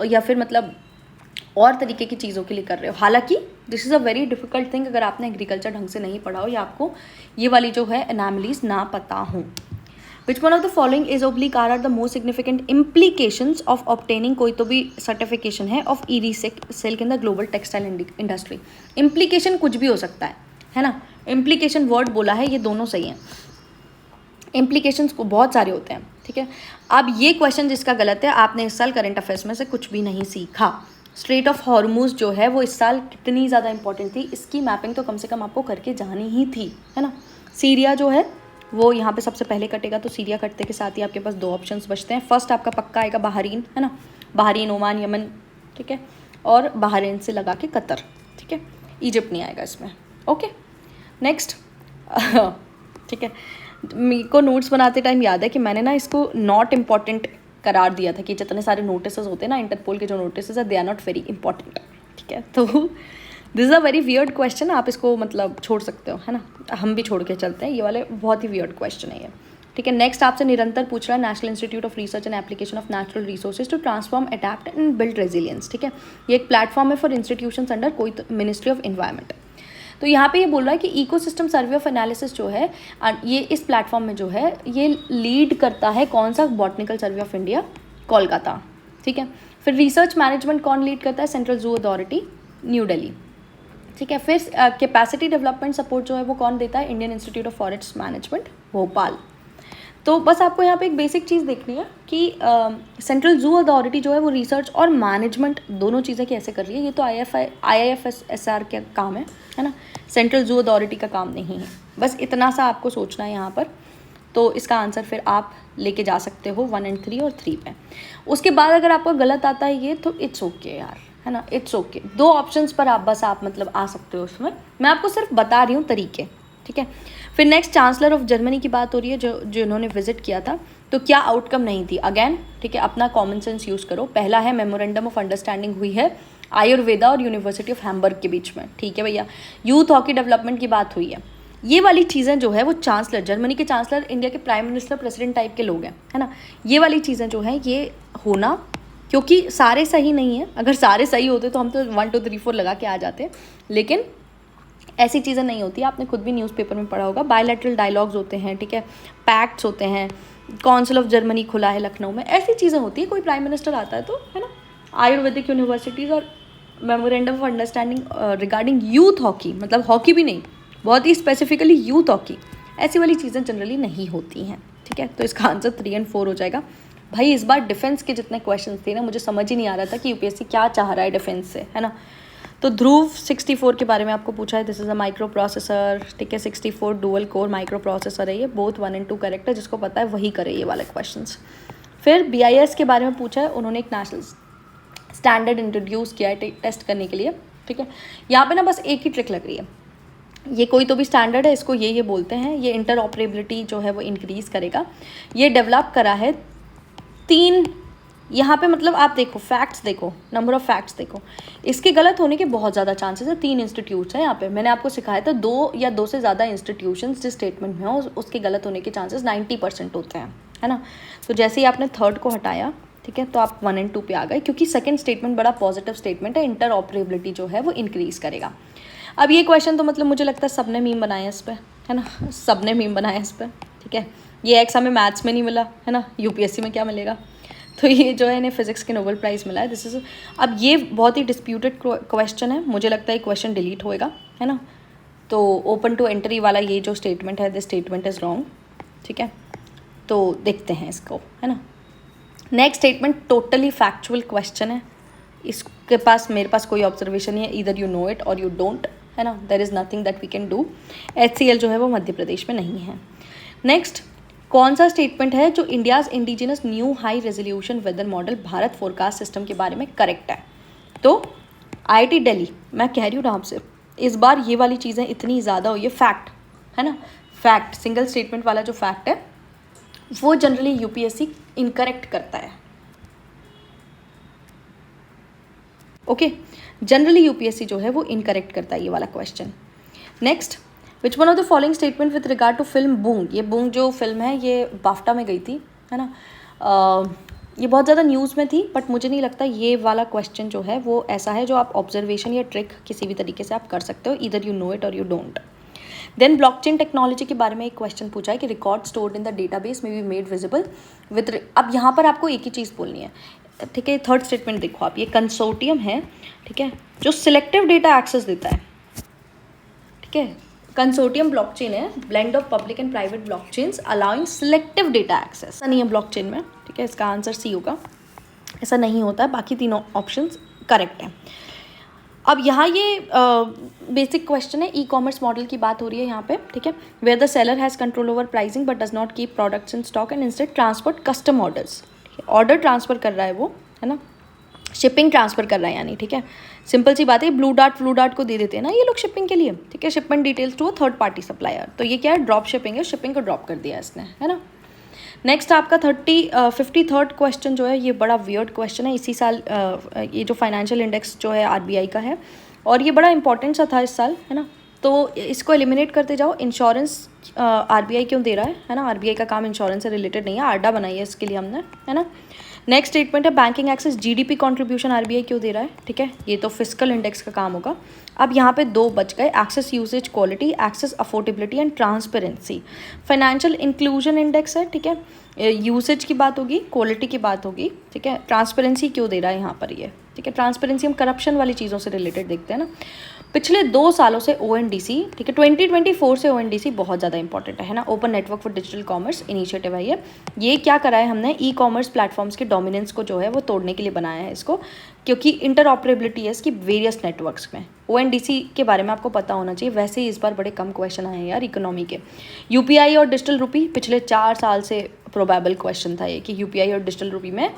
या फिर मतलब और तरीके की चीज़ों के लिए कर रहे हो. हालांकि this is a very difficult thing अगर आपने एग्रीकल्चर ढंग से नहीं पढ़ा हो या आपको ये वाली जो है एनामलीज ना पता हो. Which one of the following is oblique are the most significant implications of obtaining, कोई तो भी सर्टिफिकेशन है, of eri sale in the global textile industry. Implication कुछ भी हो सकता है ना. इम्प्लीकेशन वर्ड बोला है, ये दोनों सही हैं. इम्प्लीकेशंस को बहुत सारे होते हैं, ठीक है. अब ये क्वेश्चन जिसका गलत है, आपने इस साल करंट अफेयर्स में से कुछ भी नहीं सीखा. स्ट्रेट ऑफ हॉर्मूज जो है वो इस साल कितनी ज़्यादा इंपॉर्टेंट थी, इसकी मैपिंग तो कम से कम आपको करके जानी ही थी, है ना. सीरिया जो है वो यहाँ पे सबसे पहले कटेगा, तो सीरिया कटते के साथ ही आपके पास 2 ऑप्शंस बचते हैं. फर्स्ट आपका पक्का आएगा बहरीन, है ना, बहरीन, ओमान, यमन, ठीक है, और बहरीन से लगा के कतर, ठीक है. इजिप्ट नहीं आएगा इसमें. ओके, नेक्स्ट ठीक है. मेरे को नोट्स बनाते टाइम याद है कि मैंने ना इसको नॉट इम्पॉर्टेंट करार दिया था कि जितने सारे नोटिस होते हैं ना, इंटरपोल के जो नोटिस है, they are not very important, ठीक है। तो this is a very weird question, आप इसको मतलब छोड़ सकते हो, है ना, हम भी छोड़ के चलते हैं, ये वाले बहुत ही वियर्ड क्वेश्चन है ये, ठीक है। नेक्स्ट आपसे निरंतर पूछ रहा है national institute of research and application of natural resources to transform, adapt and build resilience, ठीक है। ये एक प्लेटफॉर्म है फॉर इंस्टीट्यूशंस अंडर कोई मिनिस्ट्री ऑफ इन्वायरमेंट। तो यहाँ पे ये बोल रहा है कि इकोसिस्टम सर्वे ऑफ एनालिसिस जो है ये इस प्लेटफॉर्म में जो है ये लीड करता है कौन सा, botanical survey of India Kolkata, ठीक है। फिर रिसर्च मैनेजमेंट कौन लीड करता है, central zoo authority new Delhi, ठीक है। फिर कैपेसिटी डेवलपमेंट सपोर्ट जो है वो कौन देता है, Indian institute of forest management Bhopal. तो बस आपको यहाँ पे एक बेसिक चीज़ देखनी है कि सेंट्रल जू अथॉरिटी जो है वो रिसर्च और मैनेजमेंट दोनों चीज़ें कैसे कर रही है, ये तो IIFSR का काम है ना, सेंट्रल जू अथॉरिटी का काम नहीं है। बस इतना सा आपको सोचना है यहाँ पर। तो इसका आंसर फिर आप लेके जा सकते हो 1 और 3 और 3 पे। उसके बाद अगर आपको गलत आता है ये तो इट्स ओके यार, है ना, इट्स ओके। 2 ऑप्शंस पर आप मतलब आ सकते हो उसमें, मैं आपको सिर्फ बता रही हूँ तरीके, ठीक है। फिर नेक्स्ट चांसलर ऑफ जर्मनी की बात हो रही है जो इन्होंने विजिट किया था, तो क्या आउटकम नहीं थी, अगेन ठीक है, अपना कॉमन सेंस यूज़ करो। पहला है मेमोरेंडम ऑफ अंडरस्टैंडिंग हुई है आयुर्वेदा और यूनिवर्सिटी ऑफ हैम्बर्ग के बीच में, ठीक है भैया। यूथ हॉकी डेवलपमेंट की बात हुई है। ये वाली चीज़ें जो है वो चांसलर, जर्मनी के चांसलर इंडिया के प्राइम मिनिस्टर प्रेसिडेंट टाइप के लोग हैं, है ना। ये वाली चीज़ें जो हैं ये होना, क्योंकि सारे सही नहीं है, अगर सारे सही होते तो हम तो 1 2 3 4 लगा के आ जाते, लेकिन ऐसी चीज़ें नहीं होती। आपने खुद भी न्यूज़पेपर में पढ़ा होगा, बायलैटरल डायलॉग्स होते हैं, ठीक है, पैक्ट्स होते हैं, काउंसिल ऑफ जर्मनी खुला है लखनऊ में, ऐसी चीज़ें होती है। कोई प्राइम मिनिस्टर आता है तो, है ना, आयुर्वेदिक यूनिवर्सिटीज़ और memorandum of understanding regarding youth hockey, मतलब हॉकी भी नहीं, बहुत ही स्पेसिफिकली यूथ हॉकी, ऐसी वाली चीज़ें जनरली नहीं होती हैं, ठीक है। तो इसका आंसर 3 और 4 हो जाएगा। भाई इस बार डिफेंस के जितने क्वेश्चन थे ना, मुझे समझ ही नहीं आ रहा था कि यूपीएससी क्या चाह रहा है डिफेंस से, है ना। तो ध्रुव 64 के बारे में आपको पूछा है, this is a micro processor, ठीक है, 64 डुअल कोर माइक्रो प्रोसेसर है ये, बोथ 1 और 2 करेक्ट है, जिसको पता है वही करे ये वाले क्वेश्चंस। फिर BIS के बारे में पूछा है, उन्होंने एक नेशनल स्टैंडर्ड इंट्रोड्यूस किया है टेस्ट करने के लिए, ठीक है। यहाँ पे ना बस एक ही ट्रिक लग रही है, ये कोई तो भी स्टैंडर्ड है, इसको ये बोलते हैं, ये इंटर ऑपरेबिलिटी जो है वो इंक्रीज़ करेगा। ये डेवलप करा है 3, यहाँ पे मतलब आप देखो फैक्ट्स, देखो नंबर ऑफ फैक्ट्स देखो, इसके गलत होने के बहुत ज़्यादा चांसेस है। 3 इंस्टीट्यूट्स हैं यहाँ पे, मैंने आपको सिखाया था 2 या 2 से ज़्यादा इंस्टीट्यूशंस जिस स्टेटमेंट में हो उसके गलत होने के चांसेस 90% होते हैं, है ना। तो जैसे ही आपने 3rd को हटाया, ठीक है, तो आप 1 और 2 पे आ गए, क्योंकि सेकेंड स्टेटमेंट बड़ा पॉजिटिव स्टेटमेंट है, इंटर ऑपरेबिलिटी जो है वो इंक्रीज़ करेगा। अब ये क्वेश्चन तो मतलब मुझे लगता है सबने मीम बनाए हैं इस पर, है ना, सबने मीम बनाए इस पर, ठीक है। ये एक्स हमें मैथ्स में नहीं मिला, है ना, यूपीएससी में क्या मिलेगा, तो ये जो है इन्हें फिजिक्स के नोबेल प्राइज़ मिला है। दिस इज़, अब ये बहुत ही डिस्प्यूटेड क्वेश्चन है, मुझे लगता है क्वेश्चन डिलीट होएगा, है ना। तो ओपन टू एंट्री वाला ये जो स्टेटमेंट है, दिस स्टेटमेंट इज़ रॉन्ग, ठीक है। तो देखते हैं इसको, है ना। Next statement totally factual question है, इसके पास मेरे पास कोई ऑब्जर्वेशन नहीं है, ईदर यू नो इट और यू डोंट, है ना, there is nothing that we can do. HCL जो है वो मध्य प्रदेश में नहीं है। नेक्स्ट, कौन सा स्टेटमेंट है जो India's indigenous new high resolution weather model Bharat forecast system के बारे में करेक्ट है? तो IIT दिल्ली, मैं कह रही हूँ ना आपसे, इस बार ये वाली चीज़ें इतनी ज़्यादा हुई है, फैक्ट है ना, फैक्ट, सिंगल स्टेटमेंट वाला जो फैक्ट है वो जनरली यूपीएससी इनकरेक्ट करता है, ओके। जनरली यूपीएससी जो है वो इनकरेक्ट करता है ये वाला question. Next, which one of the following statement with regard to film Boong, ये बूंग जो फिल्म है ये बाफ्टा में गई थी, है ना, ये बहुत ज़्यादा न्यूज़ में थी, बट मुझे नहीं लगता ये वाला क्वेश्चन जो है वो ऐसा है जो आप ऑब्जर्वेशन या ट्रिक किसी भी तरीके से आप कर सकते हो, ईदर यू नो इट और you don't. Then blockchain technology के बारे में एक क्वेश्चन पूछा है कि record stored in the database में बी मेड विजिबल विद, अब यहाँ पर आपको एक ही चीज़ बोलनी है, ठीक है। 3rd स्टेटमेंट देखो आप, ये कंसोर्टियम है, ठीक है, जो सिलेक्टिव डेटा एक्सेस देता है, ठीक है। कंसोर्टियम ब्लॉकचेन है, blend of public and private blockchains allowing selective data access, ऐसा नहीं है ब्लॉकचेन में, ठीक है, इसका आंसर C होगा, ऐसा नहीं होता है, बाकी तीनों ऑप्शंस करेक्ट हैं। अब यहाँ ये बेसिक क्वेश्चन है, ई-कॉमर्स मॉडल की बात हो रही है यहाँ पे, ठीक है, where the seller has control over pricing but does not keep products in stock and instead transport custom orders, order transfer कर रहा है वो, है ना, शिपिंग ट्रांसफ़र कर रहा है यानी, ठीक है। सिंपल सी बात है, ब्लू डार्ट को दे देते हैं ना ये लोग शिपिंग के लिए, ठीक है, shipment details to a 3rd party supplier, तो ये क्या है, ड्रॉप शिपिंग है, शिपिंग को ड्रॉप कर दिया इसने, है ना। नेक्स्ट आपका 53rd क्वेश्चन जो है ये बड़ा वियर्ड क्वेश्चन है। इसी साल ये जो फाइनेंशियल इंडेक्स जो है आरबीआई का है और ये बड़ा इंपॉर्टेंट सा था इस साल, है ना। तो इसको एलिमिनेट करते जाओ। इंश्योरेंस आरबीआई क्यों दे रहा है ना। आरबीआई का काम इंश्योरेंस से रिलेटेड नहीं है, आरडा बनाई है इसके लिए हमने, है ना। नेक्स्ट स्टेटमेंट है banking access GDP contribution RBI क्यों दे रहा है, ठीक है। ये तो फिस्कल इंडेक्स का काम होगा। अब यहाँ पे दो बच गए, access usage quality, access affordability and transparency. Financial inclusion index है, ठीक है। यूसेज की बात होगी, क्वालिटी की बात होगी, ठीक है। ट्रांसपेरेंसी क्यों दे रहा है यहाँ पर ये, ठीक है। ट्रांसपेरेंसी हम करप्शन वाली चीज़ों से रिलेटेड देखते हैं ना। पिछले 2 सालों से ओएनडीसी, ठीक है, 2024 से ओएनडीसी बहुत ज़्यादा इंपॉर्टेंट है ना। Open network for digital commerce initiative है ये क्या करा है हमने, ई कॉमर्स प्लेटफॉर्म्स के डोमिनेंस को जो है वो तोड़ने के लिए बनाया है इसको, क्योंकि इंटरऑपरेबिलिटी है इसकी वेरियस नेटवर्क्स में। ओएनडीसी के बारे में आपको पता होना चाहिए। वैसे ही इस बार बड़े कम क्वेश्चन आए हैं यार इकोनॉमी के। यूपीआई और डिजिटल रुपी पिछले 4 साल से प्रोबेबल क्वेश्चन था ये कि यूपीआई और डिजिटल रुपी में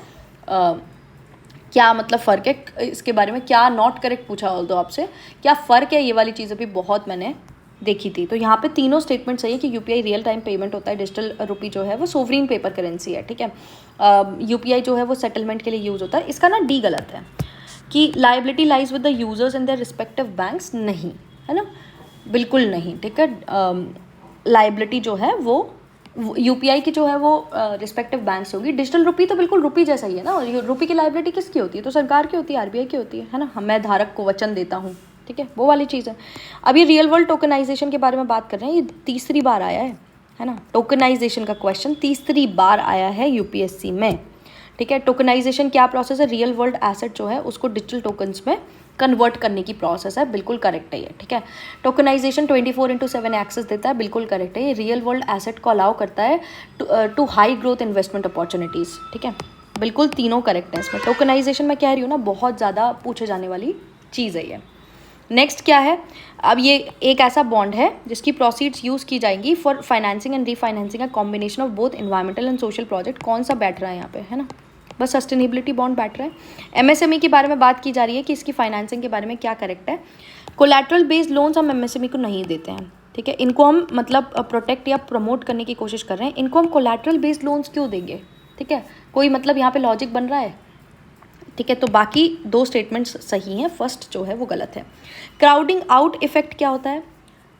क्या मतलब फ़र्क है, इसके बारे में क्या नॉट करेक्ट पूछा हो तो आपसे क्या फ़र्क है, ये वाली चीज़ें भी बहुत मैंने देखी थी। तो यहाँ पे तीनों स्टेटमेंट सही है कि यूपीआई रियल टाइम पेमेंट होता है, डिजिटल रुपी जो है वो सोवरीन पेपर करेंसी है, ठीक है। यूपीआई जो है वो सेटलमेंट के लिए यूज़ होता है। इसका ना डी गलत है कि liability lies with the users in their respective banks, नहीं, है ना, बिल्कुल नहीं, ठीक है। लाइबिलिटी जो है वो यूपीआई की जो है वो रिस्पेक्टिव बैंक से होगी। डिजिटल रुपी तो बिल्कुल रुपी जैसा ही है ना। और रुपी की लाइबिलिटी किसकी होती है, तो सरकार की होती है, आरबीआई की होती है ना। मैं धारक को वचन देता हूँ, ठीक है, वो वाली चीज़ है। अब ये रियल वर्ल्ड टोकनाइजेशन के बारे में बात कर रहे हैं, ये तीसरी बार आया है ना। टोकनाइजेशन का क्वेश्चन तीसरी बार आया है यूपीएससी में, ठीक है। टोकनाइजेशन क्या प्रोसेस है, रियल वर्ल्ड एसेट जो है उसको डिजिटल टोकन्स में कन्वर्ट करने की प्रोसेस है, बिल्कुल करेक्ट है ये, ठीक है। टोकनाइजेशन 24/7 एक्सेस देता है, बिल्कुल करेक्ट है ये। रियल वर्ल्ड एसेट को अलाउ करता है to high growth investment opportunities, ठीक है, बिल्कुल तीनों करेक्ट है इसमें। टोकनाइजेशन मैं कह रही हूँ ना, बहुत ज़्यादा पूछे जाने वाली चीज़ है ये। नेक्स्ट क्या है, अब ये एक ऐसा बॉन्ड है जिसकी प्रोसीड्स यूज़ की जाएंगी for financing and refinancing, a combination of both environmental and social project. कौन सा बैठ रहा है यहाँ पे, है ना, बस सस्टेनेबिलिटी बॉन्ड बैठ रहा है। एमएसएमई के बारे में बात की जा रही है कि इसकी फाइनेंसिंग के बारे में क्या करेक्ट है। कोलैटरल बेस्ड लोन्स हम एमएसएमई को नहीं देते हैं, ठीक है। इनको हम मतलब प्रोटेक्ट या प्रमोट करने की कोशिश कर रहे हैं, इनको हम कोलैटरल बेस्ड लोन्स क्यों देंगे, ठीक है, कोई मतलब यहाँ पे लॉजिक बन रहा है, ठीक है। तो बाकी 2 स्टेटमेंट्स सही हैं, फर्स्ट जो है वो गलत है। क्राउडिंग आउट इफेक्ट क्या होता है,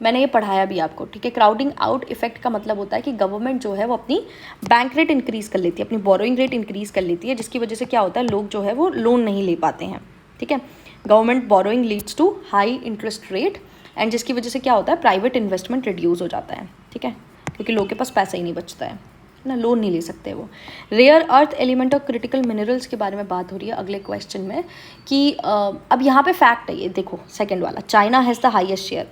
मैंने ये पढ़ाया भी आपको, ठीक है। क्राउडिंग आउट इफेक्ट का मतलब होता है कि गवर्नमेंट जो है वो अपनी बैंक रेट इंक्रीज़ कर लेती है, अपनी बोरोइंग रेट इंक्रीज़ कर लेती है, जिसकी वजह से क्या होता है, लोग जो है वो लोन नहीं ले पाते हैं, ठीक है। Government borrowing leads to high interest rate and जिसकी वजह से क्या होता है, प्राइवेट इन्वेस्टमेंट रिड्यूस हो जाता है, ठीक है, क्योंकि लोगों के पास पैसा ही नहीं बचता है ना, लोन नहीं ले सकते वो। रेयर अर्थ एलिमेंट और क्रिटिकल मिनरल्स के बारे में बात हो रही है अगले क्वेश्चन में कि अब यहाँ पे फैक्ट है ये देखो, सेकंड वाला, China has the highest share.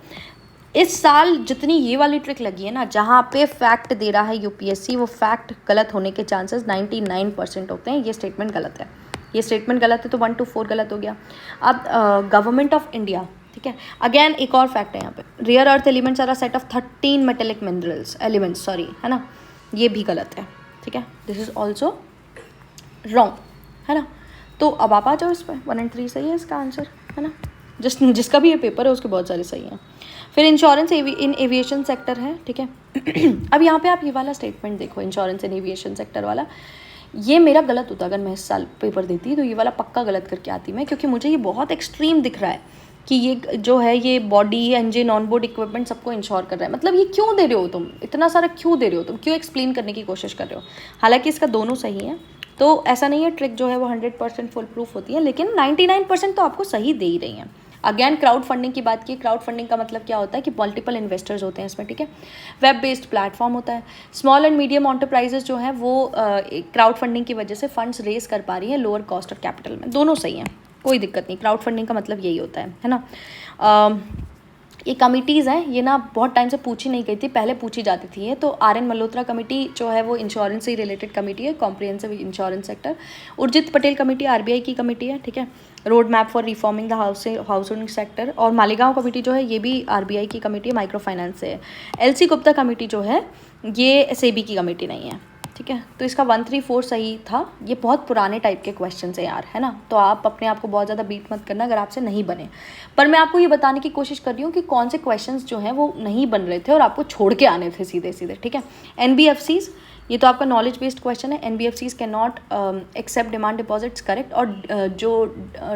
इस साल जितनी ये वाली ट्रिक लगी है ना, जहाँ पे फैक्ट दे रहा है यूपीएससी, वो फैक्ट गलत होने के चांसेस 99% होते हैं। ये स्टेटमेंट गलत है, ये स्टेटमेंट गलत है तो 1 to 4 गलत हो गया। अब गवर्नमेंट ऑफ इंडिया, ठीक है, अगेन एक और फैक्ट है यहाँ पे, rare earth elements are a set of 13 metallic minerals elements, sorry, है ना, ये भी गलत है, ठीक है, दिस इज ऑल्सो रॉन्ग, है ना। तो अब आप आ जाओ इस पर, 1 and 3 सही है इसका आंसर, है ना। जिसका भी ये पेपर है उसके बहुत सारे सही हैं। फिर इंश्योरेंस इन एविएशन सेक्टर है, ठीक है। अब यहाँ पे आप ये वाला स्टेटमेंट देखो, इंश्योरेंस इन एविएशन सेक्टर वाला, ये मेरा गलत होता अगर मैं इस साल पेपर देती तो ये वाला पक्का गलत करके आती मैं, क्योंकि मुझे ये बहुत एक्सट्रीम दिख रहा है कि ये जो है ये body engine on board equipment सबको इंश्योर कर रहा है। मतलब ये क्यों दे रहे हो तुम, इतना सारा क्यों दे रहे हो तुम, क्यों एक्सप्लेन करने की कोशिश कर रहे हो। हालांकि इसका दोनों सही है, तो ऐसा नहीं है ट्रिक जो है वो 100% फुल प्रूफ होती है, लेकिन 99% तो आपको सही दे ही रही हैं। अगेन क्राउड फंडिंग की बात की, क्राउड फंडिंग का मतलब क्या होता है कि मल्टीपल इन्वेस्टर्स होते हैं इसमें, ठीक है। वेब बेस्ड प्लेटफॉर्म होता है। स्मॉल एंड मीडियम एंटरप्राइजेस जो हैं वो क्राउड फंडिंग की वजह से फंड्स रेज कर पा रही हैं लोअर कॉस्ट ऑफ कैपिटल में, दोनों सही हैं, कोई दिक्कत नहीं। क्राउड फंडिंग का मतलब यही होता है ना। ये कमिटीज़ हैं, ये ना बहुत टाइम से पूछी नहीं गई थी, पहले पूछी जाती थी ये। तो आर एन मल्होत्रा कमेटी जो है वो इंश्योरेंस से रिलेटेड कमेटी है, comprehensive insurance sector. Urjit Patel committee RBI की कमेटी है, ठीक है, road map for reforming the housing sector. और मालेगांव कमेटी जो है ये भी आरबीआई की कमेटी है, माइक्रो फाइनेंस से है। एलसी गुप्ता कमेटी जो है ये सेबी की कमेटी नहीं है, ठीक है, तो इसका 134 सही था। ये बहुत पुराने टाइप के क्वेश्चन है यार, है ना, तो आप अपने आप को बहुत ज़्यादा बीट मत करना अगर आपसे नहीं बने। पर मैं आपको ये बताने की कोशिश कर रही हूँ कि कौन से क्वेश्चंस जो हैं वो नहीं बन रहे थे और आपको छोड़ के आने थे सीधे सीधे। ठीक है, NBFCs, ये तो आपका नॉलेज बेस्ड क्वेश्चन है। NBFCs can not accept demand deposits, correct. और जो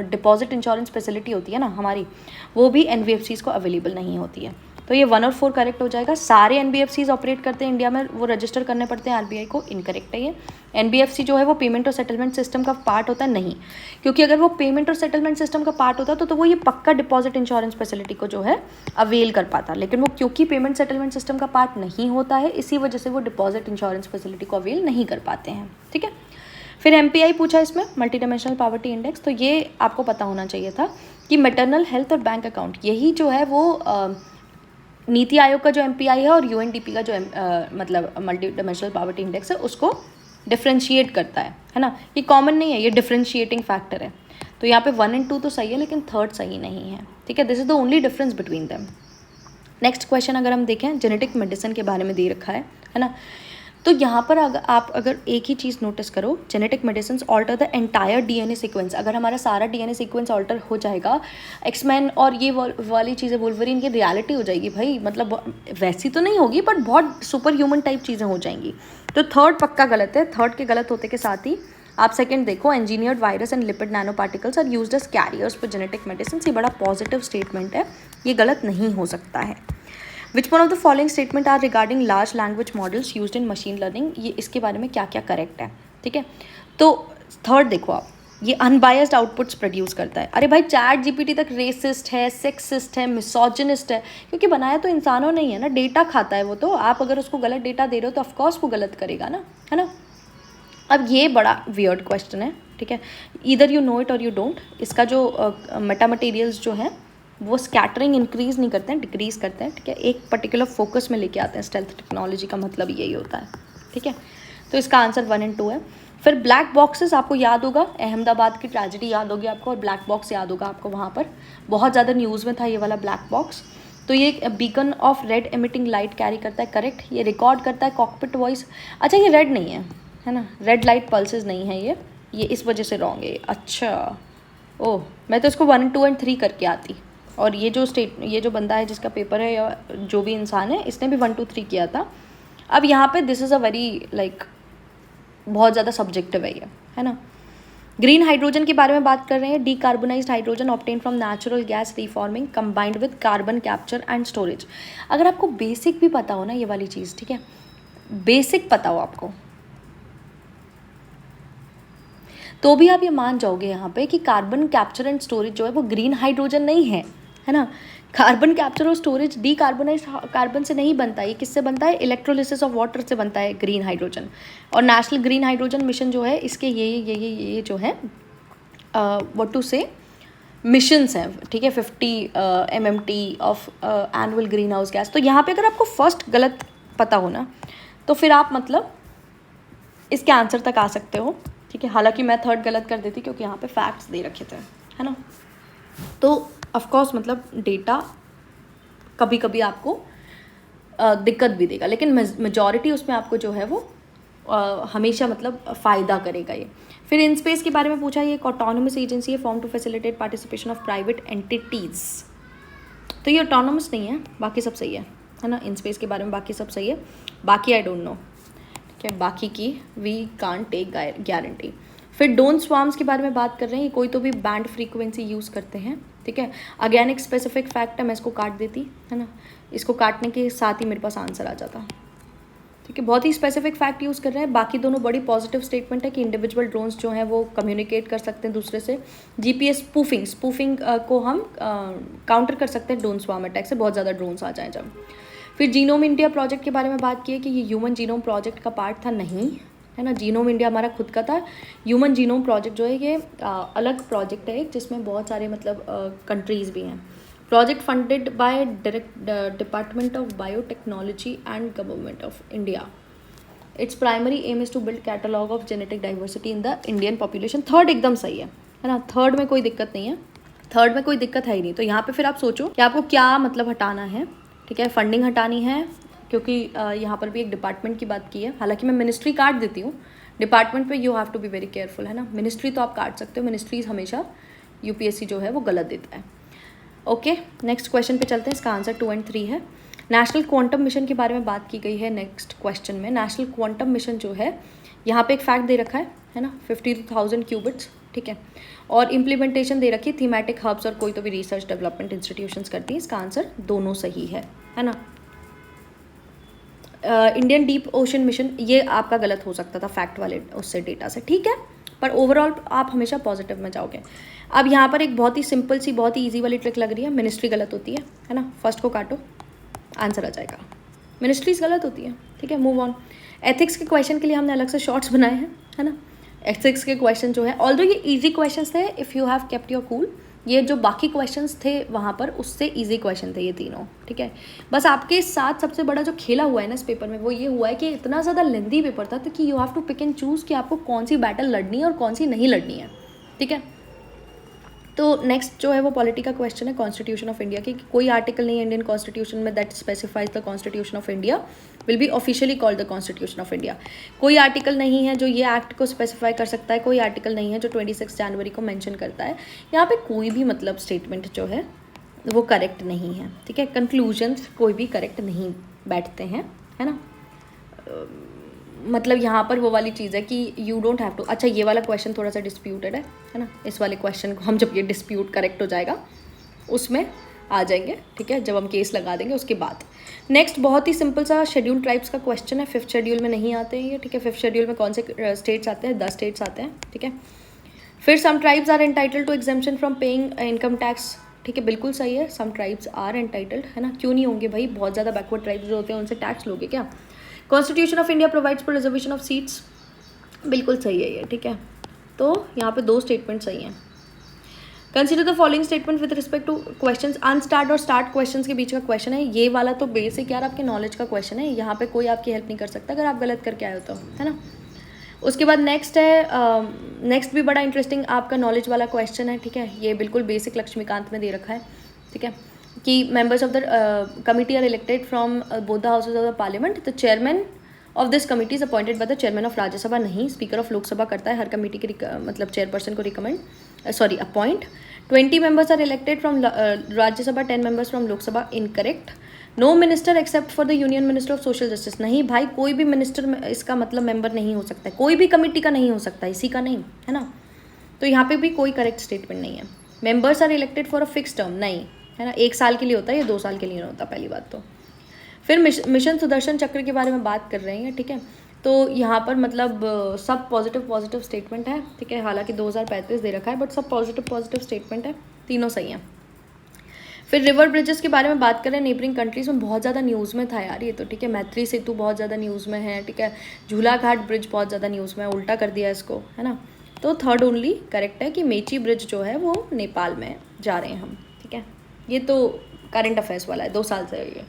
डिपॉजिट इंश्योरेंस फैसिलिटी होती है ना हमारी, वो भी NBFCs को अवेलेबल नहीं होती है। तो ये 1 और 4 करेक्ट हो जाएगा। सारे NBFCs ऑपरेट करते हैं इंडिया में, वो रजिस्टर करने पड़ते हैं RBI को, इनकरेक्ट है ये। NBFC जो है वो पेमेंट और सेटलमेंट सिस्टम का पार्ट होता है, नहीं, क्योंकि अगर वो पेमेंट और सेटलमेंट सिस्टम का पार्ट होता तो वो ये पक्का डिपॉजिट इंश्योरेंस फैसिलिटी को जो है अवेल कर पाता, लेकिन वो क्योंकि पेमेंट सेटलमेंट सिस्टम का पार्ट नहीं होता है, इसी वजह से वो डिपॉजिट इंश्योरेंस फैसिलिटी को अवेल नहीं कर पाते हैं। ठीक है, फिर MPI पूछा इसमें, मल्टी डायमेंशनल पॉवर्टी इंडेक्स। तो ये आपको पता होना चाहिए था कि मैटरनल हेल्थ और बैंक अकाउंट, यही जो है वो नीति आयोग का जो MPI है और UNDP का जो मतलब मल्टी डायमेंशनल पॉवर्टी इंडेक्स है, उसको डिफ्रेंशिएट करता है ना। ये कॉमन नहीं है, ये डिफ्रेंशिएटिंग फैक्टर है। तो यहाँ पे 1 और 2 तो सही है, लेकिन 3rd सही नहीं है। ठीक है, this is the only difference between them. Next question अगर हम देखें, जेनेटिक मेडिसिन के बारे में दे रखा है ना, तो यहाँ पर अगर एक ही चीज़ नोटिस करो, genetic medicine alter the entire DNA sequence. अगर हमारा सारा DNA सीक्वेंस ऑल्टर हो जाएगा, एक्समैन और ये वाली चीज़ें, वुल्वरीन की रियलिटी हो जाएगी भाई, मतलब वैसी तो नहीं होगी बट बहुत सुपर ह्यूमन टाइप चीज़ें हो जाएंगी। तो 3rd पक्का गलत है। 3rd के गलत होते के साथ ही आप 2nd देखो, engineered virus and lipid nano particles are used as carriers for genetic medicine. ये बड़ा पॉजिटिव स्टेटमेंट है, ये गलत नहीं हो सकता है। Which one of the following statement are regarding large language models used in machine learning, ये इसके बारे में क्या क्या करेक्ट है। ठीक है, तो 3rd देखो आप, ये अनबायस्ड आउटपुट्स प्रोड्यूस करता है। अरे भाई ChatGPT तक रेसिस्ट है, सेक्सिस्ट है, मिसोजिनिस्ट है, क्योंकि बनाया तो इंसानों ने ही है ना, डेटा खाता है वो तो। आप अगर उसको गलत डेटा दे रहे हो तो ऑफकोर्स वो गलत करेगा ना, है ना। अब ये बड़ा वियर्ड क्वेश्चन है। ठीक है, ईदर यू नो इट और यू डोंट। इसका जो मेटा मटेरियल्स जो हैं वो स्कैटरिंग इंक्रीज नहीं करते हैं, डिक्रीज करते हैं। ठीक है, एक पर्टिकुलर फोकस में लेके आते हैं। स्टेल्थ टेक्नोलॉजी का मतलब यही होता है। ठीक है, तो इसका आंसर 1 और 2 है। फिर ब्लैक बॉक्सेस आपको याद होगा, अहमदाबाद की ट्रेजेडी याद होगी आपको, और ब्लैक बॉक्स याद होगा आपको। वहाँ पर बहुत ज़्यादा न्यूज़ में था ये वाला ब्लैक बॉक्स। तो ये beacon of red emitting light carry करता है, करेक्ट। ये रिकॉर्ड करता है कॉकपिट वॉइस। अच्छा, ये रेड नहीं है ना, रेड लाइट पल्सेस नहीं है ये इस वजह से रॉन्ग है। अच्छा, ओह, मैं तो इसको 1 2 और 3 करके आती। और ये जो बंदा है जिसका पेपर है, या जो भी इंसान है, इसने भी 1 2 3 किया था। अब यहाँ पे दिस इज़ अ वेरी बहुत ज़्यादा सब्जेक्टिव है ये, है ना। ग्रीन हाइड्रोजन के बारे में बात कर रहे हैं। Decarbonised hydrogen obtained from natural gas reforming combined with carbon capture and storage. अगर आपको बेसिक भी पता हो ना ये वाली चीज़, ठीक है, बेसिक पता हो आपको, तो भी आप ये मान जाओगे यहाँ पे कि कार्बन कैप्चर एंड स्टोरेज जो है वो ग्रीन हाइड्रोजन नहीं है ना। कार्बन कैप्चर और स्टोरेज डीकार्बोनाइज्ड कार्बन से नहीं बनता है। ये किससे बनता है? इलेक्ट्रोलिसिस ऑफ वाटर से बनता है ग्रीन हाइड्रोजन। और नेशनल ग्रीन हाइड्रोजन मिशन जो है, इसके ये जो है व्हाट टू से मिशंस हैं, ठीक है, 50 MMT of annual green house gas. तो यहाँ पे अगर आपको फर्स्ट गलत पता हो ना, तो फिर आप मतलब इसके आंसर तक आ सकते हो। ठीक है, हालांकि मैं 3rd गलत कर देती क्योंकि यहाँ पे फैक्ट्स दे रखे थे, है ना। तो ऑफकोर्स मतलब डेटा कभी कभी आपको दिक्कत भी देगा, लेकिन मेजॉरिटी उसमें आपको जो है वो हमेशा मतलब फ़ायदा करेगा ये। फिर इन स्पेस के बारे में पूछा, ये एक ऑटोनमस एजेंसी है form to facilitate participation of private entities. तो ये ऑटोनमस नहीं है, बाकी सब सही है ना। इन स्पेस के बारे में बाकी सब सही है, बाकी आई डोंट नो। ठीक है, बाकी की वी कांट टेक गारंटी। फिर डोन स्वार्म्स के बारे में बात कर रहे हैं। ये कोई तो भी बैंड फ्रीक्वेंसी यूज़ करते हैं। ठीक है, अगेन एक स्पेसिफिक फैक्ट है, मैं इसको काट देती, है ना। इसको काटने के साथ ही मेरे पास आंसर आ जाता। ठीक है, बहुत ही स्पेसिफिक फैक्ट यूज़ कर रहे हैं। बाकी दोनों बड़ी पॉजिटिव स्टेटमेंट है कि इंडिविजुअल ड्रोन्स जो हैं वो कम्युनिकेट कर सकते हैं दूसरे से। GPS स्पूफिंग को हम काउंटर कर सकते हैं ड्रोन स्वार्म अटैक से, बहुत ज़्यादा ड्रोन्स आ जाएँ जब। फिर जीनोम इंडिया प्रोजेक्ट के बारे में बात की है कि ये ह्यूमन जीनोम प्रोजेक्ट का पार्ट था, नहीं, है ना। जीनोम इंडिया हमारा खुद का था। ह्यूमन जीनोम प्रोजेक्ट जो है ये अलग प्रोजेक्ट है जिसमें बहुत सारे मतलब कंट्रीज़ भी हैं। Project funded by department of biotechnology and government of India. Its primary aim is to build catalogue of genetic diversity in the Indian population. 3rd एकदम सही है ना। 3rd में कोई दिक्कत नहीं है, 3rd में कोई दिक्कत है ही नहीं। तो यहाँ पे फिर आप सोचो कि आपको क्या मतलब हटाना है। ठीक है, फंडिंग हटानी है, क्योंकि यहाँ पर भी एक डिपार्टमेंट की बात की है। हालांकि मैं मिनिस्ट्री काट देती हूँ, डिपार्टमेंट पे you have to be very careful, है ना। मिनिस्ट्री तो आप काट सकते हो, मिनिस्ट्रीज हमेशा यूपीएससी जो है वो गलत देता है। ओके, नेक्स्ट क्वेश्चन पे चलते हैं। इसका आंसर 2 और 3 है। नेशनल क्वांटम मिशन के बारे में बात की गई है नेक्स्ट क्वेश्चन में। नेशनल क्वांटम मिशन जो है, यहाँ पे एक फैक्ट दे रखा है ना, 52,000 क्यूबिट्स, ठीक है। और इम्प्लीमेंटेशन दे रखी है थीमेटिक हब्स और कोई तो भी रिसर्च डेवलपमेंट इंस्टीट्यूशंस करती है। इसका आंसर दोनों सही है ना। इंडियन डीप ओशन मिशन, ये आपका गलत हो सकता था फैक्ट वाले उससे डेटा से, ठीक है, पर ओवरऑल आप हमेशा पॉजिटिव में जाओगे। अब यहाँ पर एक बहुत ही सिंपल सी, बहुत ही ईजी वाली ट्रिक लग रही है। मिनिस्ट्री गलत होती है ना, फर्स्ट को काटो, आंसर आ जाएगा। मिनिस्ट्रीज गलत होती है, ठीक है। Move on. एथिक्स के क्वेश्चन के लिए हमने अलग से शॉर्ट्स बनाए हैं, है ना। एथिक्स के क्वेश्चन जो है, ऑल्दो ये इजी क्वेश्चंस थे if you have kept your cool, ये जो बाकी क्वेश्चंस थे वहाँ पर उससे इजी क्वेश्चन थे ये तीनों, ठीक है। बस आपके साथ सबसे बड़ा जो खेला हुआ है ना इस पेपर में वो ये हुआ है कि इतना ज़्यादा लेंथी पेपर था, तो कि you have to pick and choose कि आपको कौन सी बैटल लड़नी है और कौन सी नहीं लड़नी है, ठीक है। तो नेक्स्ट जो है वो पॉलिटी का क्वेश्चन है, कॉन्स्टिट्यूशन ऑफ इंडिया की। कोई आर्टिकल नहीं है इंडियन कॉन्स्टिट्यूशन में that specifies the constitution of India will be officially called the constitution of India. कोई आर्टिकल नहीं है जो ये एक्ट को स्पेसिफाई कर सकता है, कोई आर्टिकल नहीं है जो 26 जनवरी को मेंशन करता है। यहाँ पे कोई भी मतलब स्टेटमेंट जो है वो करेक्ट नहीं है, ठीक है। कंक्लूजन्स कोई भी करेक्ट नहीं बैठते हैं, है ना। मतलब यहाँ पर वो वाली चीज़ है कि यू डोंट हैव टू। अच्छा, ये वाला क्वेश्चन थोड़ा सा डिस्प्यूटेड है ना। इस वाले क्वेश्चन को हम जब ये डिस्प्यूट करेक्ट हो जाएगा उसमें आ जाएंगे, ठीक है, जब हम केस लगा देंगे उसके बाद। नेक्स्ट बहुत ही सिंपल सा शेड्यूल ट्राइब्स का क्वेश्चन है। 5th शेड्यूल में नहीं आते हैं ये, ठीक है। 5th शेड्यूल में कौन से स्टेट्स आते हैं? 10 स्टेट्स आते हैं, ठीक है। फिर some tribes are entitled to exemption from paying income tax, ठीक है, बिल्कुल सही है। सम ट्राइब्स आर एंटाइटल्ड, है ना। क्यों नहीं होंगे भाई, बहुत ज़्यादा बैकवर्ड ट्राइब्स जो होते हैं उनसे टैक्स लोगे क्या। Constitution of India provides for reservation of seats, बिल्कुल सही है ये, ठीक है। तो यहाँ पे 2 स्टेटमेंट सही हैं। Consider the following statement with respect two questions. Unstarred और स्टार्ट क्वेश्चंस के बीच का क्वेश्चन है ये वाला, तो बेसिक यार आपके नॉलेज का क्वेश्चन है, यहाँ पे कोई आपकी हेल्प नहीं कर सकता अगर आप गलत करके आए हो तो, है ना। उसके बाद नेक्स्ट है, नेक्स्ट भी बड़ा इंटरेस्टिंग आपका नॉलेज वाला क्वेश्चन है, ठीक है। ये बिल्कुल बेसिक लक्ष्मीकांत में दे रखा है, ठीक है, कि members of the committee are elected from both the houses of the parliament. The chairman of this committee is appointed by the chairman of Rajya Sabha. नहीं, स्पीकर ऑफ लोकसभा करता है हर कमेटी के मतलब चेयरपर्सन को appoint. 20 members are elected from Rajya Sabha, 10 members from Lok Sabha. Incorrect. No minister except for the union minister of social justice. नहीं भाई, कोई भी मिनिस्टर इसका मतलब मेंबर नहीं हो सकता है, कोई भी कमेटी का नहीं हो सकता, इसी का नहीं, है ना। तो यहाँ पे भी कोई करेक्ट स्टेटमेंट नहीं है। Members are elected for a fix term, नहीं, है ना, 1 साल के लिए होता है, ये 2 साल के लिए नहीं होता, पहली बात तो। फिर मिशन सुदर्शन चक्र के बारे में बात कर रहे हैं, ठीक है। तो यहाँ पर मतलब सब पॉजिटिव स्टेटमेंट है, ठीक है। हालांकि 2035 दे रखा है, बट सब पॉजिटिव स्टेटमेंट है, तीनों सही हैं। फिर रिवर ब्रिजेस के बारे में बात करें, नेबरिंग कंट्रीज में बहुत ज़्यादा न्यूज़ में था यार ये तो, ठीक है। मैत्री सेतु बहुत ज़्यादा न्यूज़ में है, ठीक है। झूला घाट ब्रिज बहुत ज़्यादा न्यूज़ में है, उल्टा कर दिया इसको, है ना। तो थर्ड ओनली करेक्ट है कि मेची ब्रिज जो है वो नेपाल में जा रहे हैं हम, ठीक है। ये तो करंट अफेयर्स वाला है, 2 साल से ये।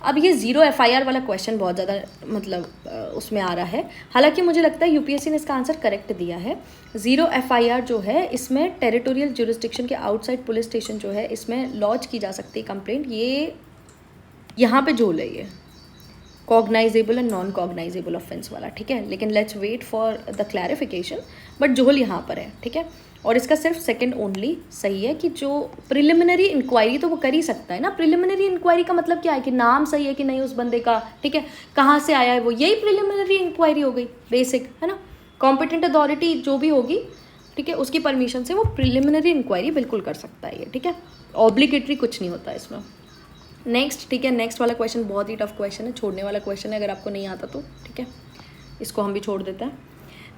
अब ये 0 FIR वाला क्वेश्चन बहुत ज़्यादा मतलब उसमें आ रहा है। हालांकि मुझे लगता है यूपीएससी ने इसका आंसर करेक्ट दिया है। 0 FIR जो है इसमें टेरिटोरियल जुरिस्डिक्शन के आउटसाइड पुलिस स्टेशन जो है इसमें लॉन्च की जा सकती है कंप्लेंट। ये यहाँ पे झोल है ये cognizable and non cognizable offence वाला, ठीक है। लेकिन let's wait for the clarification, but झोल यहाँ पर है, ठीक है। और इसका सिर्फ सेकंड ओनली सही है कि जो प्रिलिमिनरी इंक्वायरी तो वो कर ही सकता है ना। प्रिलिमिनरी इंक्वायरी का मतलब क्या है कि नाम सही है कि नहीं उस बंदे का, ठीक है, कहाँ से आया है वो, यही प्रिलिमिनरी इंक्वायरी हो गई, बेसिक, है ना। कॉम्पिटेंट अथॉरिटी जो भी होगी, ठीक है, उसकी परमिशन से वो प्रिलिमिनरी इंक्वायरी बिल्कुल कर सकता है ये, ठीक है। ऑब्लिगेटरी कुछ नहीं होता इसमें। नेक्स्ट, ठीक है, नेक्स्ट वाला क्वेश्चन बहुत ही टफ क्वेश्चन है, छोड़ने वाला क्वेश्चन है अगर आपको नहीं आता तो, ठीक है, इसको हम भी छोड़ देते हैं।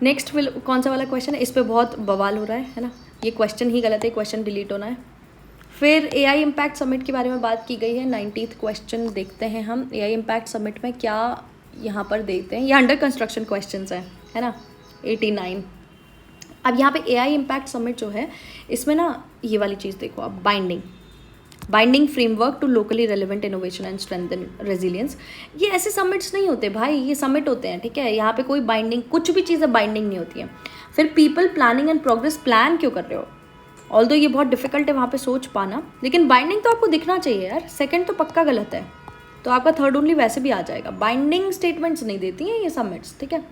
नेक्स्ट कौन सा वाला क्वेश्चन है, इस पर बहुत बवाल हो रहा है ना। ये क्वेश्चन ही गलत है, क्वेश्चन डिलीट होना है। फिर AI इम्पैक्ट समिट के बारे में बात की गई है। 90th क्वेश्चन देखते हैं हम, AI इम्पैक्ट समिट में क्या यहाँ पर देखते हैं। ये अंडर कंस्ट्रक्शन क्वेश्चन है ना, 89। अब यहाँ पे AI इम्पैक्ट समिट जो है इसमें ना ये वाली चीज़ देखो आप, binding framework to locally relevant innovation and strengthen resilience. ये ऐसे समिट्स नहीं होते भाई, ये समिट होते हैं, ठीक है। यहाँ पे कोई बाइंडिंग, कुछ भी चीज़ें बाइंडिंग नहीं होती हैं। फिर people planning and progress, plan क्यों कर रहे हो, ऑल्दो ये बहुत डिफिकल्ट है वहाँ पे सोच पाना, लेकिन बाइंडिंग तो आपको दिखना चाहिए यार। सेकंड तो पक्का गलत है, तो आपका थर्ड ओनली वैसे भी आ जाएगा। बाइंडिंग स्टेटमेंट्स नहीं देती हैं ये समिट्स, ठीक है।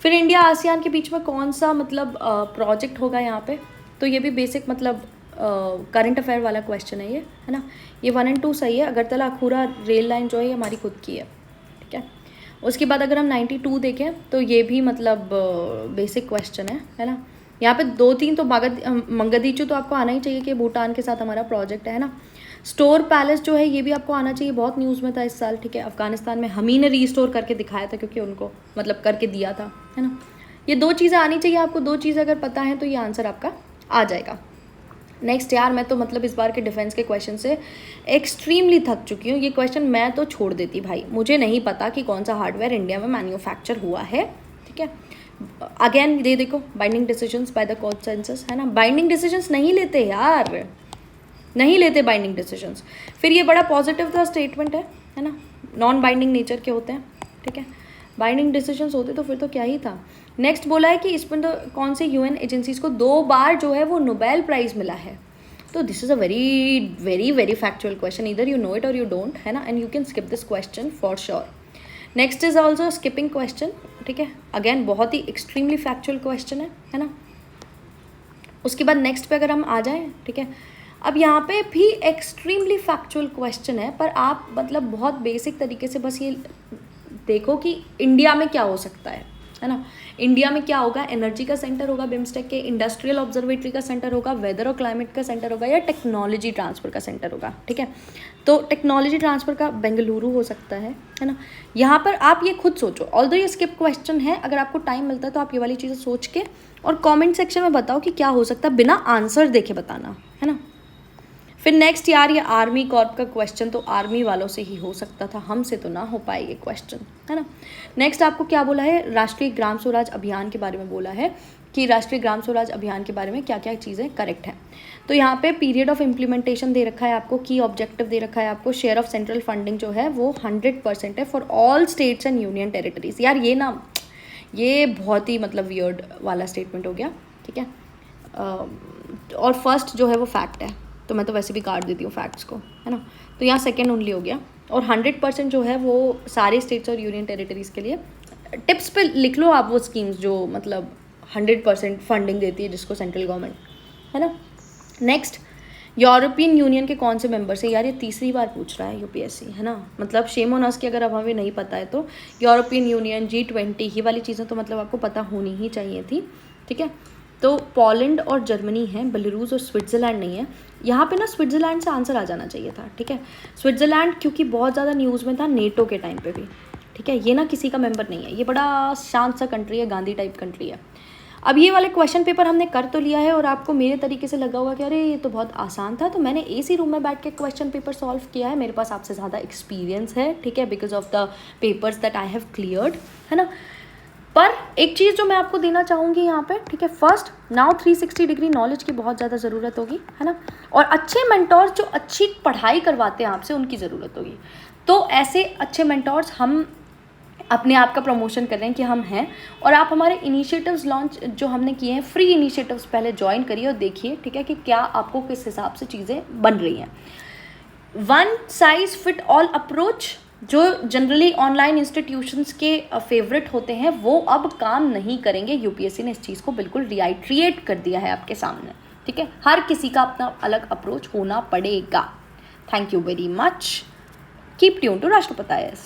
फिर इंडिया आसियान के बीच में कौन सा मतलब प्रोजेक्ट होगा यहाँ पे, तो ये भी बेसिक मतलब करंट अफेयर वाला क्वेश्चन है ये, है ना। ये 1 और 2 सही है। अगरतला अखूरा रेल लाइन जो है ये हमारी खुद की है, ठीक है। उसके बाद अगर हम 92 देखें तो ये भी मतलब बेसिक क्वेश्चन है ना। यहाँ पे 2-3 तो मंगदीचू तो आपको आना ही चाहिए कि भूटान के साथ हमारा प्रोजेक्ट है ना। स्टोर पैलेस जो है ये भी आपको आना चाहिए, बहुत न्यूज़ में था इस साल, ठीक है। अफगानिस्तान में हम ही ने रीस्टोर करके दिखाया था क्योंकि उनको मतलब करके दिया था, है ना। ये 2 चीज़ें आनी चाहिए आपको, 2 चीज़ें अगर पता है तो ये आंसर आपका आ जाएगा। नेक्स्ट यार, मैं तो मतलब इस बार के डिफेंस के क्वेश्चन से एक्सट्रीमली थक चुकी हूँ। ये क्वेश्चन मैं तो छोड़ देती भाई, मुझे नहीं पता कि कौन सा हार्डवेयर इंडिया में मैन्युफैक्चर हुआ है, ठीक है। अगेन ये देखो, binding decisions by the consensus, है ना। बाइंडिंग डिसीजंस नहीं लेते यार, नहीं लेते बाइंडिंग डिसीजंस। फिर ये बड़ा पॉजिटिव का स्टेटमेंट है ना, नॉन बाइंडिंग नेचर के होते हैं, ठीक है। बाइंडिंग डिसीजंस होते तो फिर तो क्या ही था। नेक्स्ट बोला है कि इसमें तो कौन से यूएन एजेंसीज को 2 बार जो है वो नोबेल प्राइज़ मिला है। तो this is a very very very factual question, इधर यू नो इट और यू डोंट, है ना, and you can skip this question for sure. Next is also skipping question, ठीक है। अगेन बहुत ही एक्सट्रीमली फैक्चुअल क्वेश्चन है ना। उसके बाद नेक्स्ट पे अगर हम आ जाएं, ठीक है। अब यहाँ पे भी एक्सट्रीमली फैक्चुअल क्वेश्चन है, पर आप मतलब बहुत बेसिक तरीके से बस ये देखो कि इंडिया में क्या हो सकता है ना। इंडिया में क्या होगा, एनर्जी का सेंटर होगा बिम्स्टेक के, इंडस्ट्रियल ऑब्जर्वेटरी का सेंटर होगा, वेदर और क्लाइमेट का सेंटर होगा, या टेक्नोलॉजी ट्रांसफ़र का सेंटर होगा, ठीक है। तो टेक्नोलॉजी ट्रांसफ़र का बेंगलुरु हो सकता है ना। यहाँ पर आप ये खुद सोचो, ऑल्दो ये स्किप क्वेश्चन है, अगर आपको टाइम मिलता है तो आप ये वाली चीज़ें सोच के और कॉमेंट सेक्शन में बताओ कि क्या हो सकता है, बिना आंसर देखे बताना, है ना। फिर नेक्स्ट यार, ये आर्मी कॉर्प का क्वेश्चन तो आर्मी वालों से ही हो सकता था, हमसे तो ना हो पाए ये क्वेश्चन, है ना। नेक्स्ट आपको क्या बोला है, राष्ट्रीय ग्राम स्वराज अभियान के बारे में बोला है कि राष्ट्रीय ग्राम स्वराज अभियान के बारे में क्या क्या चीज़ें करेक्ट हैं। तो यहाँ पे पीरियड ऑफ इम्प्लीमेंटेशन दे रखा है आपको, की ऑब्जेक्टिव दे रखा है आपको, शेयर ऑफ सेंट्रल फंडिंग जो है वो 100% है for all states and union territories. यार ये ना, ये बहुत ही मतलब वियर्ड वाला स्टेटमेंट हो गया, ठीक है। और फर्स्ट जो है वो फैक्ट है, तो मैं तो वैसे भी काट देती हूँ फैक्ट्स को, है ना। तो यहाँ सेकेंड ओनली हो गया, और 100% जो है वो सारे स्टेट्स और यूनियन टेरिटरीज़ के लिए। टिप्स पे लिख लो आप वो स्कीम्स जो मतलब 100% फंडिंग देती है जिसको सेंट्रल गवर्नमेंट, है ना। नेक्स्ट, यूरोपियन यूनियन के कौन से मेंबर से, यार ये तीसरी बार पूछ रहा है यूपीएससी, है ना। मतलब शेम ऑन अस कि अगर अब हमें नहीं पता है तो यूरोपियन यूनियन, G20 ये वाली चीज़ें तो मतलब आपको पता होनी ही चाहिए थी, ठीक है। तो पोलैंड और जर्मनी है, बेलारूस और स्विट्ज़रलैंड नहीं है। यहाँ पे ना स्विट्ज़रलैंड से आंसर आ जाना चाहिए था, ठीक है। स्विट्ज़रलैंड क्योंकि बहुत ज़्यादा न्यूज़ में था नेटो के टाइम पे भी, ठीक है। ये ना किसी का मेंबर नहीं है, ये बड़ा शांत सा कंट्री है, गांधी टाइप कंट्री है। अब ये वाले क्वेश्चन पेपर हमने कर तो लिया है, और आपको मेरे तरीके से लगा होगा कि अरे ये तो बहुत आसान था, तो मैंने एसी रूम में बैठ के क्वेश्चन पेपर सॉल्व किया है। मेरे पास आपसे ज़्यादा एक्सपीरियंस है, ठीक है, because of the papers that I have cleared, है ना। पर एक चीज़ जो मैं आपको देना चाहूँगी यहाँ पे, ठीक है, फर्स्ट नाउ 360 डिग्री नॉलेज की बहुत ज़्यादा ज़रूरत होगी, है ना। और अच्छे मेंटोर्स जो अच्छी पढ़ाई करवाते हैं आपसे, उनकी ज़रूरत होगी। तो ऐसे अच्छे मेंटोर्स हम अपने आप का प्रमोशन कर रहे हैं कि हम हैं, और आप हमारे इनिशिएटिव्स लॉन्च जो हमने किए हैं, फ्री इनिशिएटिव्स पहले ज्वाइन करिए और देखिए, ठीक है, कि क्या आपको किस हिसाब से चीज़ें बन रही हैं। One size fit all approach जो जनरली ऑनलाइन इंस्टीट्यूशंस के फेवरेट होते हैं, वो अब काम नहीं करेंगे। यूपीएससी ने इस चीज़ को बिल्कुल रिआइट्रिएट कर दिया है आपके सामने, ठीक है। हर किसी का अपना अलग अप्रोच होना पड़ेगा। Thank you very much, keep tune to राष्ट्रपति।